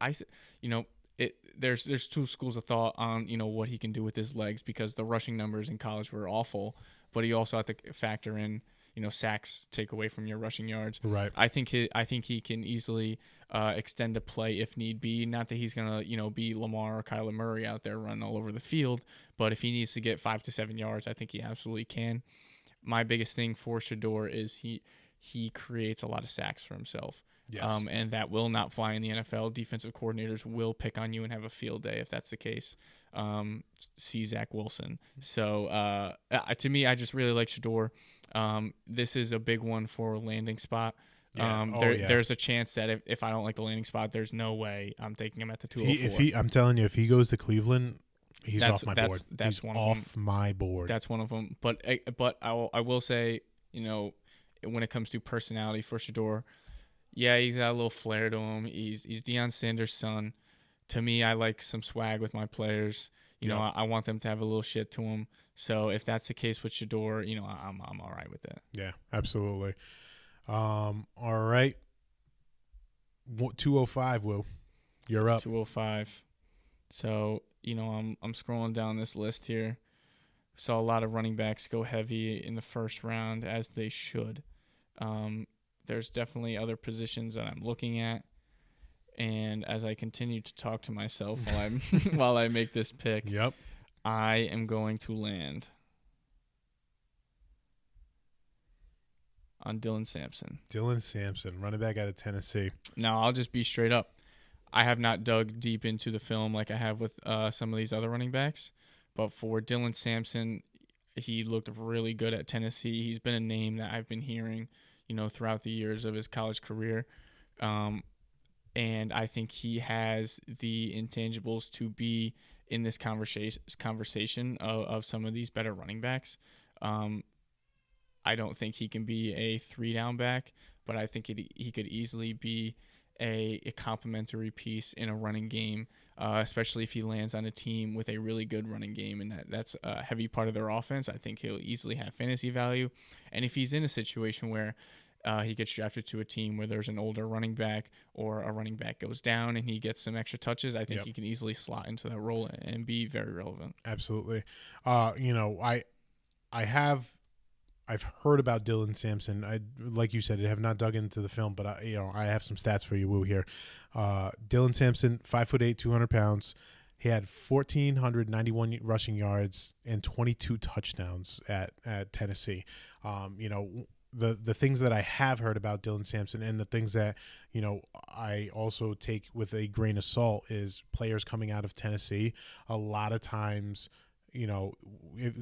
there's two schools of thought on what he can do with his legs, because the rushing numbers in college were awful, but he also had to factor in sacks take away from your rushing yards. Right. I think he can easily extend a play if need be. Not that he's gonna be Lamar or Kyler Murray out there running all over the field, but if he needs to get 5 to 7 yards, I think he absolutely can. My biggest thing for Shedeur is he creates a lot of sacks for himself. Yes. And that will not fly in the NFL. Defensive coordinators will pick on you and have a field day if that's the case. See Zach Wilson. So to me, I just really like Shedeur. This is a big one for a landing spot. There's a chance that if I don't like the landing spot, there's no way I'm taking him at the 204. I'm telling you, if he goes to Cleveland, he's off my board. That's he's one off of them. my board. That's one of them. But I will say, when it comes to personality for Shedeur, Yeah, he's got a little flair to him. He's Deion Sanders' son. To me, I like some swag with my players. You know, Yep. I want them to have a little shit to them. So if that's the case with Shador, you know, I'm all right with that. Yeah, absolutely. All right. 205, Will. You're up. 205. So, you know, I'm scrolling down this list here. Saw a lot of running backs go heavy in the first round, as they should. There's definitely other positions that I'm looking at, and as I continue to talk to myself while I'm while I make this pick, Yep. I am going to land on Dylan Sampson. Dylan Sampson, running back out of Tennessee. Now, I'll just be straight up. I have not dug deep into the film like I have with some of these other running backs, but for Dylan Sampson, he looked really good at Tennessee. He's been a name that I've been hearing, you know, throughout the years of his college career. And I think he has the intangibles to be in this conversation of some of these better running backs. I don't think he can be a 3-down back, but I think he could easily be a complementary piece in a running game, especially if he lands on a team with a really good running game, and that's a heavy part of their offense. I think he'll easily have fantasy value. And if he's in a situation where he gets drafted to a team where there's an older running back, or a running back goes down and he gets some extra touches, I think he can easily slot into that role and be very relevant. Absolutely. You know, I've heard about Dylan Sampson. I, like you said, I have not dug into the film, but I have some stats for you, Woo, here. Dylan Sampson, 5'8", 200 pounds. He had 1,491 rushing yards and 22 touchdowns at Tennessee. You know, the things that I have heard about Dylan Sampson, and the things that, you know, I also take with a grain of salt, is players coming out of Tennessee a lot of times, you know,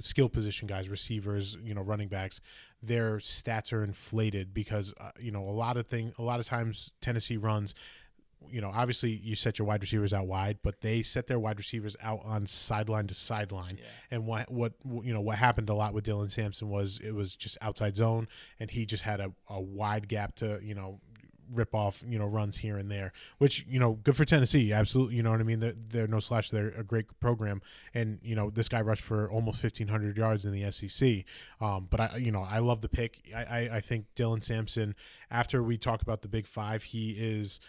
skill position guys, receivers, you know, running backs, their stats are inflated because, you know, a lot of times Tennessee runs, you know, obviously you set your wide receivers out wide, but they set their wide receivers out on sideline to sideline. Yeah. And what happened a lot with Dylan Sampson was it was just outside zone, and he just had a wide gap to, you know, rip off, you know, runs here and there, which, you know, good for Tennessee. Absolutely. You know what I mean? They're no slouch. They're a great program. And, you know, this guy rushed for almost 1,500 yards in the SEC. But I love the pick. I think Dylan Sampson, after we talk about the big five, he is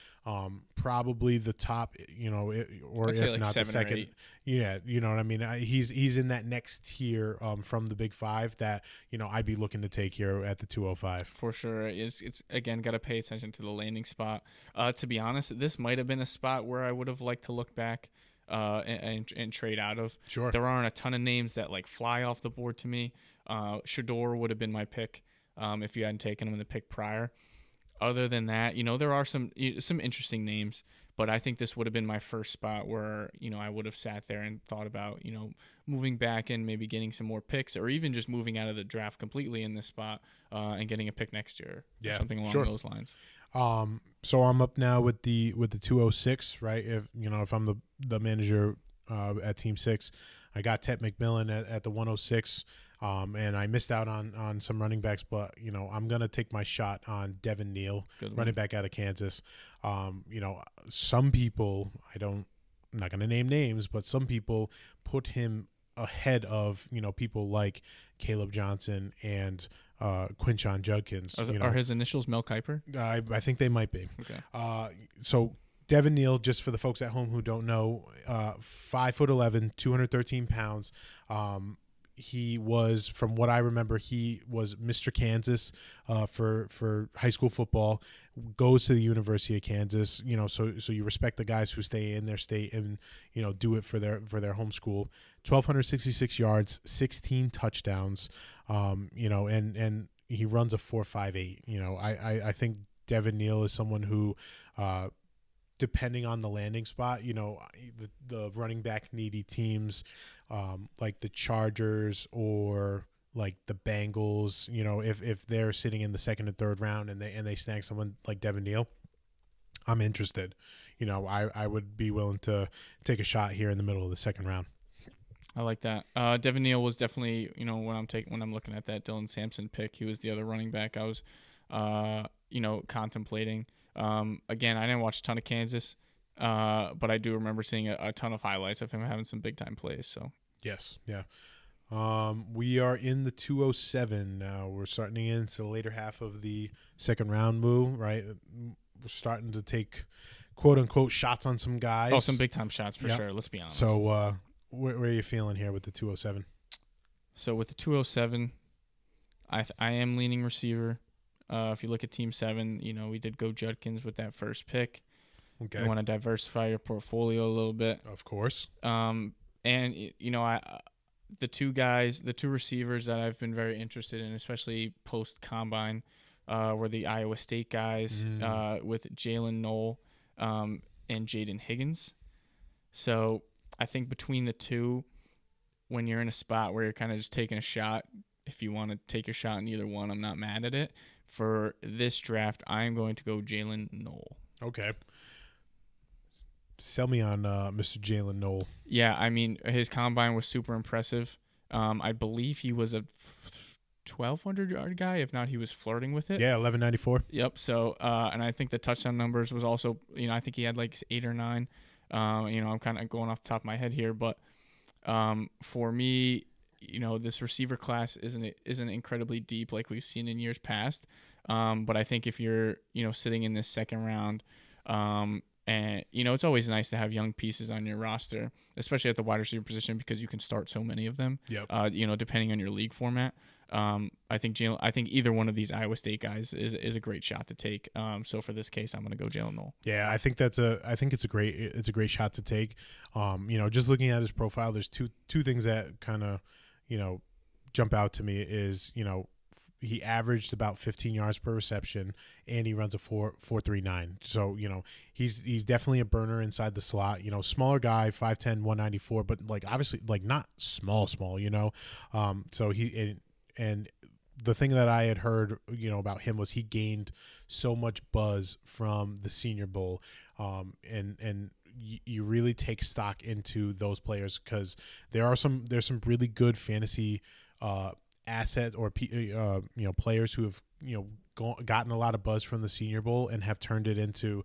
probably the top, you know, or if like not the second. Yeah. You know what I mean? He's in that next tier from the big five that, you know, I'd be looking to take here at the 205. For sure. It's again, got to pay attention to the landing spot. To be honest, this might have been a spot where I would have liked to look back and trade out of. Sure. There aren't a ton of names that like fly off the board to me. Shador would have been my pick if you hadn't taken him in the pick prior. Other than that, you know, there are some interesting names, but I think this would have been my first spot where, you know, I would have sat there and thought about, you know, moving back and maybe getting some more picks, or even just moving out of the draft completely in this spot and getting a pick next year. Yeah, or something along those lines. So I'm up now with the 206, right? If I'm the manager at Team 6, I got Ted McMillan at the 106. And I missed out on some running backs, but, you know, I'm going to take my shot on Devin Neal, running back out of Kansas. You know, some people, I'm not going to name names, but some people put him ahead of, you know, people like Caleb Johnson and Quinshon Judkins. Are his initials Mel Kiper? I think they might be. Okay. So Devin Neal, just for the folks at home who don't know, 5'11", 213 pounds. He was, from what I remember, he was Mr. Kansas for high school football, goes to the University of Kansas, you know, so you respect the guys who stay in their state and, you know, do it for their home school. 1,266 yards, 16 touchdowns, you know, and he runs a 4.58. You know, I think Devin Neal is someone who, depending on the landing spot, you know, the running back needy teams, like the Chargers or like the Bengals, you know, if they're sitting in the second and third round and they snag someone like Devin Neal, I'm interested. You know, I would be willing to take a shot here in the middle of the second round. I like that. Devin Neal was definitely, you know, when I'm looking at that Dylan Sampson pick, he was the other running back I contemplating. Again, I didn't watch a ton of Kansas, but I do remember seeing a ton of highlights of him having some big time plays. So yes, yeah. We are in the 207 now. We're starting into the later half of the second round move, right? We're starting to take quote unquote shots on some guys. Oh, some big time shots for sure. Let's be honest. So, where are you feeling here with the 207? So with the 207, I am leaning receiver. If you look at Team 7, we did go Judkins with that first pick. Okay. You want to diversify your portfolio a little bit. Of course. And the two receivers that I've been very interested in, especially post combine, were the Iowa State guys with Jalen Knoll and Jaden Higgins. So I think between the two, when you're in a spot where you're kind of just taking a shot, if you want to take a shot in either one, I'm not mad at it. For this draft, I am going to go Jalen Knoll. Okay. Sell me on Mr. Jalen Knoll. Yeah, I mean, his combine was super impressive. I believe he was a 1,200-yard guy. If not, he was flirting with it. Yeah, 1194. Yep. So, and I think the touchdown numbers was also, I think he had like 8 or 9. I'm kind of going off the top of my head here, but for me, this receiver class isn't incredibly deep like we've seen in years past. But I think if you're, sitting in this second round, and it's always nice to have young pieces on your roster, especially at the wide receiver position, because you can start so many of them. Yep. Depending on your league format. I think either one of these Iowa State guys is a great shot to take. So for this case, I'm going to go Jalen Knoll. Yeah, I think it's a great shot to take. Just looking at his profile, there's two things that kind of, jump out to me is, he averaged about 15 yards per reception, and he runs a 4.39. So, he's definitely a burner inside the slot. Smaller guy, 5'10", 194, but obviously not small. So and the thing that I had heard, about him was he gained so much buzz from the Senior Bowl, and you really take stock into those players because there's some really good fantasy asset or players who have gotten a lot of buzz from the Senior Bowl and have turned it into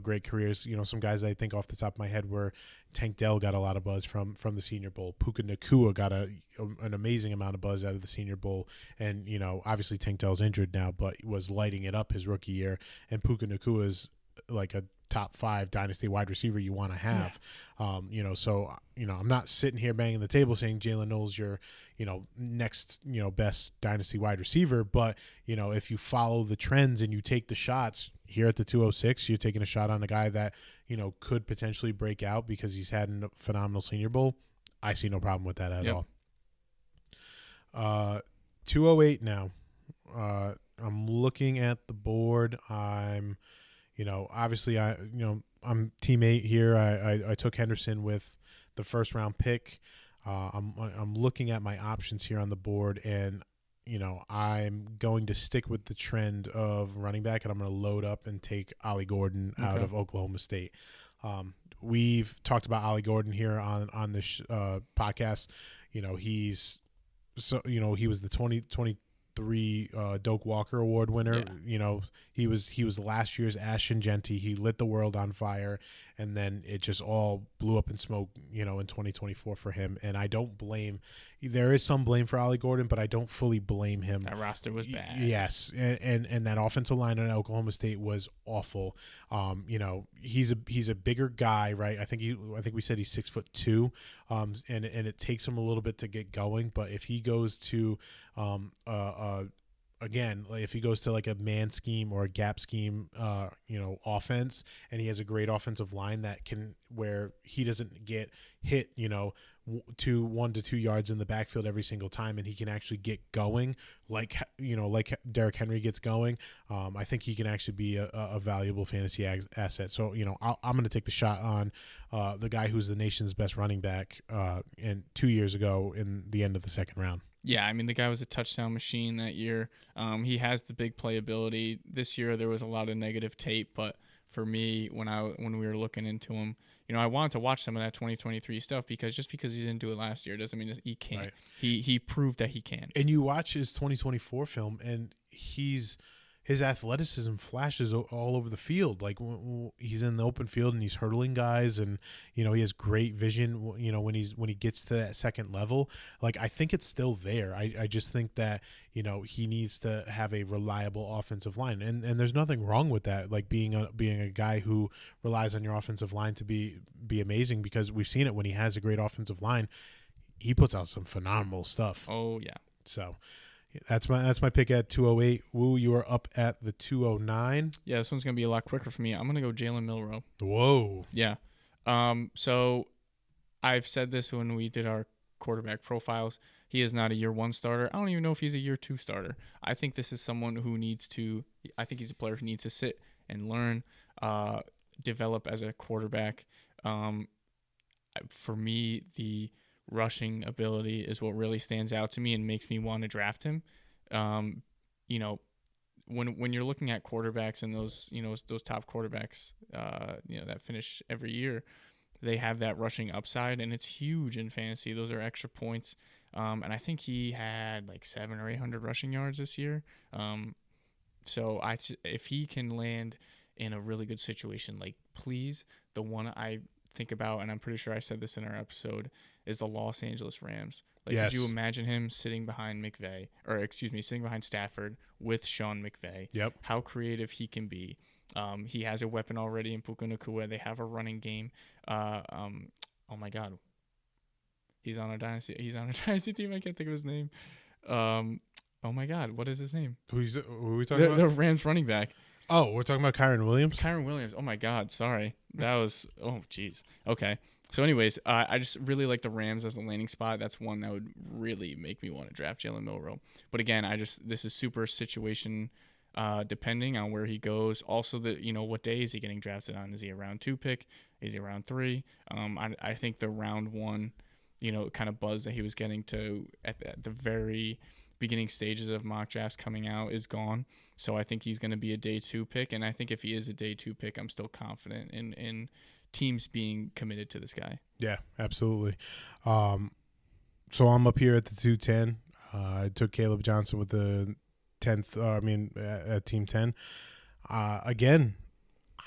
great careers. Some guys I think off the top of my head were Tank Dell got a lot of buzz from the Senior Bowl. Puka Nacua got an amazing amount of buzz out of the Senior Bowl, and obviously Tank Dell's injured now, but was lighting it up his rookie year. And Puka Nacua is like a top 5 dynasty wide receiver you want to have. So I'm not sitting here banging the table saying Jalen Knowles your next best dynasty wide receiver, but if you follow the trends and you take the shots here at the 206, you're taking a shot on a guy that could potentially break out because he's had a phenomenal Senior Bowl. I see no problem with that at all. 208 now. I'm looking at the board. I'm obviously I'm team 8 here. I took Henderson with the first round pick. I'm looking at my options here on the board, and I'm going to stick with the trend of running back, and I'm going to load up and take Ollie Gordon out of Oklahoma State. We've talked about Ollie Gordon here on this podcast. He was the 2023 Doak Walker Award winner. He was last year's Ashton Genty. He lit the world on fire, and then it just all blew up in smoke, in 2024 for him. And I don't blame. There is some blame for Ollie Gordon, but I don't fully blame him. That roster was bad. Yes, and that offensive line at Oklahoma State was awful. He's a bigger guy, right? I think we said he's 6'2", and it takes him a little bit to get going. But if he goes to again, if he goes to like a man scheme or a gap scheme, offense, and he has a great offensive line where he doesn't get hit, 1 to 2 yards in the backfield every single time, and he can actually get going like Derrick Henry gets going. I think he can actually be a valuable fantasy asset. So, I'm going to take the shot on the guy who's the nation's best running back and 2 years ago in the end of the second round. Yeah, I mean, the guy was a touchdown machine that year. He has the big playability. This year there was a lot of negative tape, but for me, when we were looking into him, I wanted to watch some of that 2023 stuff because he didn't do it last year doesn't mean that he can't. Right. He proved that he can. And you watch his 2024 film, and he's his athleticism flashes all over the field. Like he's in the open field and he's hurdling guys, and he has great vision. When he gets to that second level, like I think it's still there. I just think that he needs to have a reliable offensive line, and there's nothing wrong with that. Like being a guy who relies on your offensive line to be amazing, because we've seen it when he has a great offensive line, he puts out some phenomenal stuff. Oh yeah. So. That's my pick at 208. Woo, you are up at the 209. Yeah, this one's gonna be a lot quicker for me. I'm gonna go Jalen Milroe. Whoa. Yeah. So I've said this when we did our quarterback profiles. He is not a year 1 starter. I don't even know if he's a year 2 starter. I think this is someone who I think he's a player who needs to sit and learn, develop as a quarterback. For me, the rushing ability is what really stands out to me and makes me want to draft him. When you're looking at quarterbacks and those top quarterbacks, that finish every year, they have that rushing upside, and it's huge in fantasy. Those are extra points. And I think he had like 700 or 800 rushing yards this year. So if he can land in a really good situation, like please, the one I think about, and I'm pretty sure I said this in our episode, is the Los Angeles Rams. Like, yes. Could you imagine him sitting behind Stafford with Sean McVay? Yep. How creative he can be. He has a weapon already in Puka Nacua. They have a running game. Oh my God. He's on a dynasty team. I can't think of his name. Oh my God. What is his name? Who are we talking about? The Rams running back. Oh, we're talking about Kyron Williams? Kyron Williams. Oh, my God. Sorry. That was – oh, jeez. Okay. So, anyways, I just really like the Rams as a landing spot. That's one that would really make me want to draft Jalen Milroe. But, again, this is super situation depending on where he goes. Also, what day is he getting drafted on? Is he a round 2 pick? Is he a round 3? I think the round 1, kind of buzz that he was getting to at the very – beginning stages of mock drafts coming out is gone. So I think he's going to be a day 2 pick. And I think if he is a day 2 pick, I'm still confident in teams being committed to this guy. Yeah, absolutely. So I'm up here at the 210. I took Caleb Johnson with the 10th, at team 10. Again,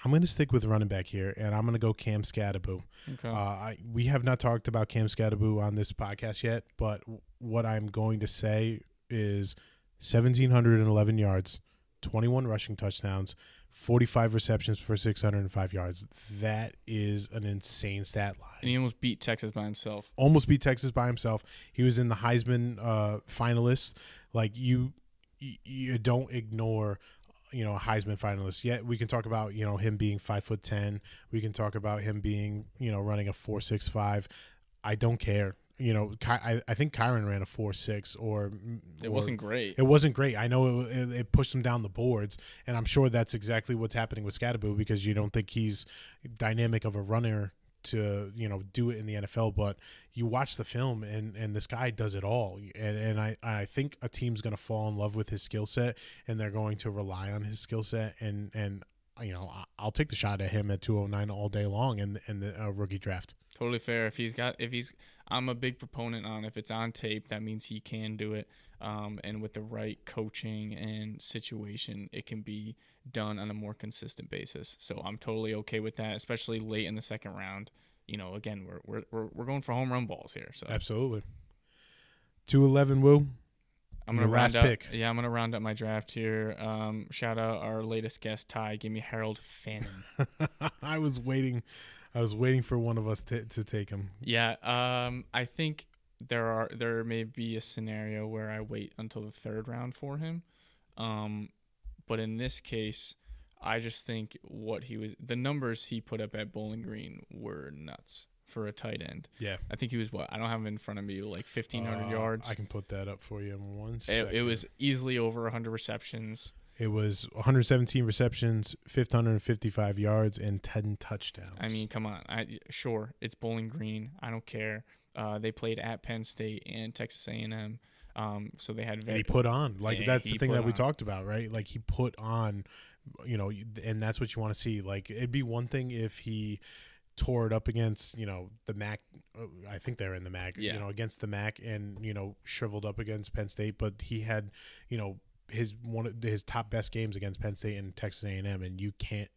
I'm going to stick with running back here, and I'm going to go Cam Scatterboo. Okay. We have not talked about Cam Scatterboo on this podcast yet, but what I'm going to say is 1,711 yards, 21 rushing touchdowns, 45 receptions for 605 yards. That is an insane stat line. And he almost beat Texas by himself. He was in the Heisman finalists. Like, you don't ignore a Heisman finalist. Yet we can talk about him being 5'10". We can talk about him being running a 4.65. I don't care. I think Kyron ran a 4.6, it wasn't great. It wasn't great. I know it pushed him down the boards, and I'm sure that's exactly what's happening with Scatterboo, because you don't think he's dynamic of a runner to do it in the NFL, but you watch the film and this guy does it all, and I think a team's going to fall in love with his skill set, and they're going to rely on his skill set, and I'll take the shot at him at 209 all day long in the rookie draft. Totally fair. I'm a big proponent on if it's on tape, that means he can do it. And with the right coaching and situation, it can be done on a more consistent basis. So I'm totally okay with that, especially late in the second round. Again, we're going for home run balls here. So absolutely. 211, Woo. I'm gonna round up. Pick. Yeah, I'm gonna round up my draft here. Shout out our latest guest, Ty. Give me Harold Fannin. I was waiting for one of us to take him. Yeah. I think there may be a scenario where I wait until the 3rd round for him. But in this case, I just think the numbers he put up at Bowling Green were nuts for a tight end. Yeah. I think he was I don't have him in front of me, like 1,500 yards. I can put that up for you in 1 second. It was easily over 100 receptions. It was 117 receptions, 555 yards, and 10 touchdowns. I mean, come on. Sure, it's Bowling Green. I don't care. They played at Penn State and Texas A&M. So they had and he put on. Like, that's the thing that we talked about, right? Like, he put on, and that's what you want to see. Like, it'd be one thing if he tore it up against, the MAC. I think they're in the MAC, against the MAC, and, shriveled up against Penn State. But he had, one of his top best games against Penn State and Texas A&M, and you can't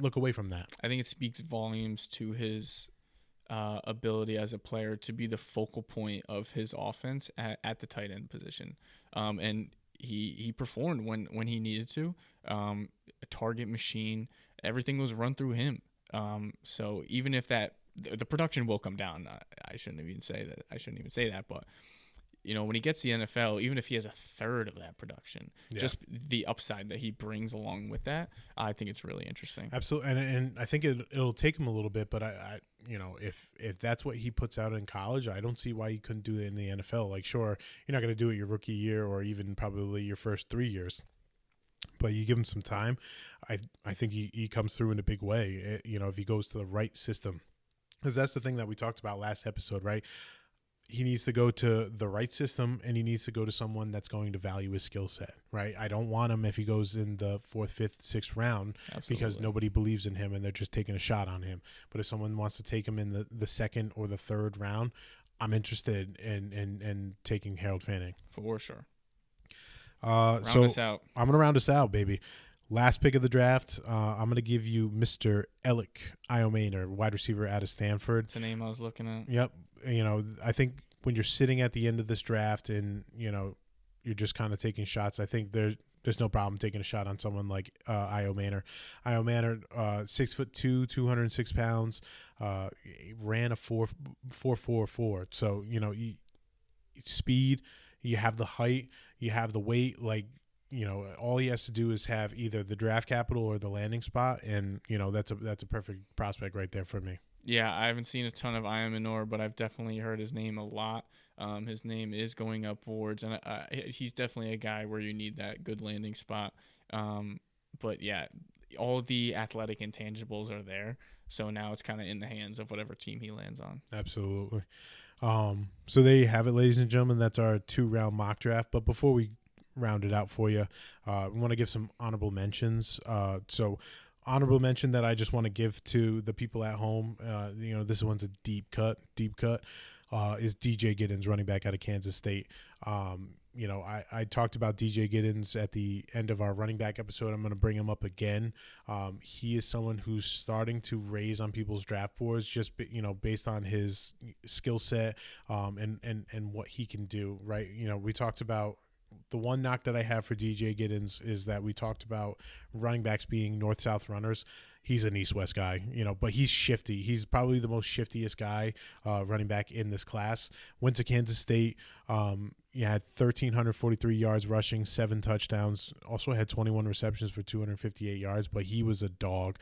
look away from that. I think it speaks volumes to his ability as a player to be the focal point of his offense at the tight end position, and he performed when he needed to. A target machine, everything was run through him. So even if the production will come down, I shouldn't even say that, but when he gets the NFL, even if he has a third of that production, just the upside that he brings along with that, I think it's really interesting. Absolutely, and I think it'll take him a little bit, but I if that's what he puts out in college, I don't see why he couldn't do it in the NFL. Like, sure, you're not going to do it your rookie year or even probably your first 3 years, but you give him some time. I think he comes through in a big way. If he goes to the right system, because that's the thing that we talked about last episode, right? He needs to go to the right system, and he needs to go to someone that's going to value his skill set, right? I don't want him if he goes in the 4th, 5th, 6th round. Absolutely. Because nobody believes in him and they're just taking a shot on him. But if someone wants to take him in the 2nd or the 3rd round, I'm interested in taking Harold Fanning. For sure. Round us out. I'm going to round us out, baby. Last pick of the draft, I'm going to give you Mr. Alec Iomaner, wide receiver out of Stanford. That's a name I was looking at. Yep. I think when you're sitting at the end of this draft and, you're just kind of taking shots, I think there's no problem taking a shot on someone like Iomaner. Iomaner, 6'2", 206 pounds, ran a 4.44. So, speed, you have the height, you have the weight, like, all he has to do is have either the draft capital or the landing spot, and that's a perfect prospect right there for me. Yeah, I haven't seen a ton of Iomanor, but I've definitely heard his name a lot. His name is going up boards, and he's definitely a guy where you need that good landing spot. But yeah, all the athletic intangibles are there, so now it's kind of in the hands of whatever team he lands on. Absolutely. So there you have it, ladies and gentlemen. That's our 2-round mock draft. But before we round it out for you, we want to give some honorable mentions. So honorable mention that I just want to give to the people at home, this one's a deep cut, is DJ Giddens, running back out of Kansas State. I talked about DJ Giddens at the end of our running back episode. I'm going to bring him up again. He is someone who's starting to raise on people's draft boards just, based on his skill set and what he can do, right? We talked about the one knock that I have for DJ Giddens is that we talked about running backs being north-south runners. He's an east-west guy, but he's shifty. He's probably the most shiftiest guy running back in this class. Went to Kansas State. Had 1,343 yards rushing, 7 touchdowns. Also had 21 receptions for 258 yards, but he was a dog.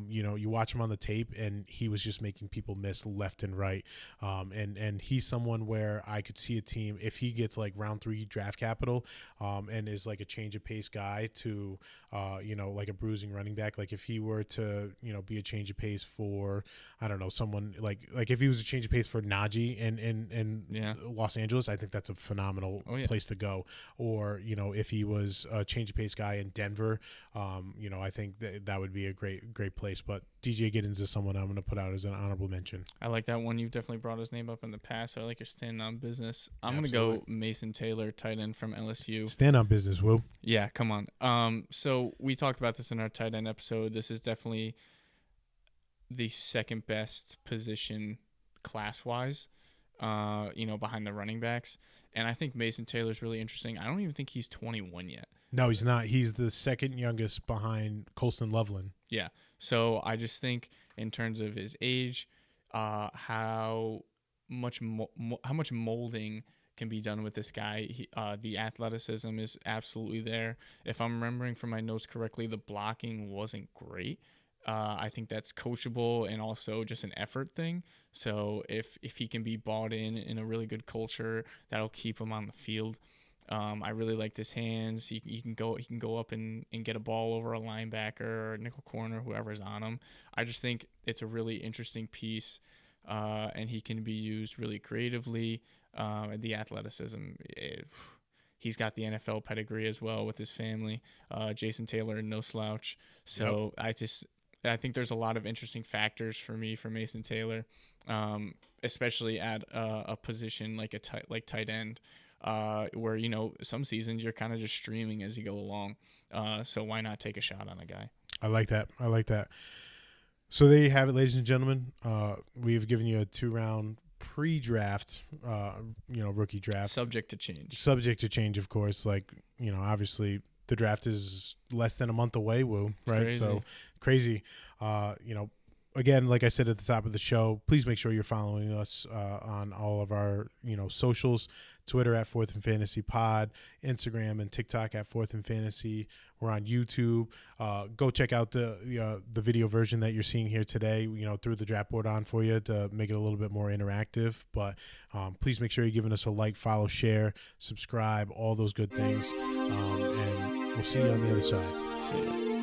You watch him on the tape, and he was just making people miss left and right. And he's someone where I could see a team, if he gets like round 3 draft capital and is like a change of pace guy to, like a bruising running back. Like if he were to, be a change of pace for, I don't know, someone like if he was a change of pace for Najee in Los Angeles, I think that's a phenomenal place to go. Or, if he was a change of pace guy in Denver, I think that would be a great place. But DJ Giddens is someone I'm going to put out as an honorable mention. I like that one. You've definitely brought his name up in the past. So I like your stand on business. I'm going to go Mason Taylor, tight end from LSU. Stand on business, Will. Yeah, come on. So we talked about this in our tight end episode. This is definitely the second best position class-wise, behind the running backs. And I think Mason Taylor's really interesting. I don't even think he's 21 yet. No, he's not. He's the second youngest behind Colston Loveland. Yeah. So I just think in terms of his age, how much molding can be done with this guy. The athleticism is absolutely there. If I'm remembering from my notes correctly, the blocking wasn't great. I think that's coachable and also just an effort thing. So if he can be bought in a really good culture, that'll keep him on the field. I really like his hands. He can go up and get a ball over a linebacker or a nickel corner, whoever's on him. I just think it's a really interesting piece, and he can be used really creatively. The athleticism, he's got the NFL pedigree as well with his family. Jason Taylor, no slouch. So yep. I think there's a lot of interesting factors for me for Mason Taylor, especially at a position like tight end, where, you know, some seasons you're kind of just streaming as you go along. So why not take a shot on a guy? I like that. I like that. So there you have it, ladies and gentlemen. We've given you a 2-round pre-draft, rookie draft. Subject to change. Subject to change, of course. Like, obviously the draft is less than a month away, Wu, right? Crazy. So crazy. Again, like I said at the top of the show, please make sure you're following us on all of our, socials. Twitter at 4th and Fantasy Pod, Instagram and TikTok at 4th and Fantasy. We're on YouTube. Go check out the video version that you're seeing here today. Threw the draft board on for you to make it a little bit more interactive. But please make sure you're giving us a like, follow, share, subscribe, all those good things. And we'll see you on the other side. See ya.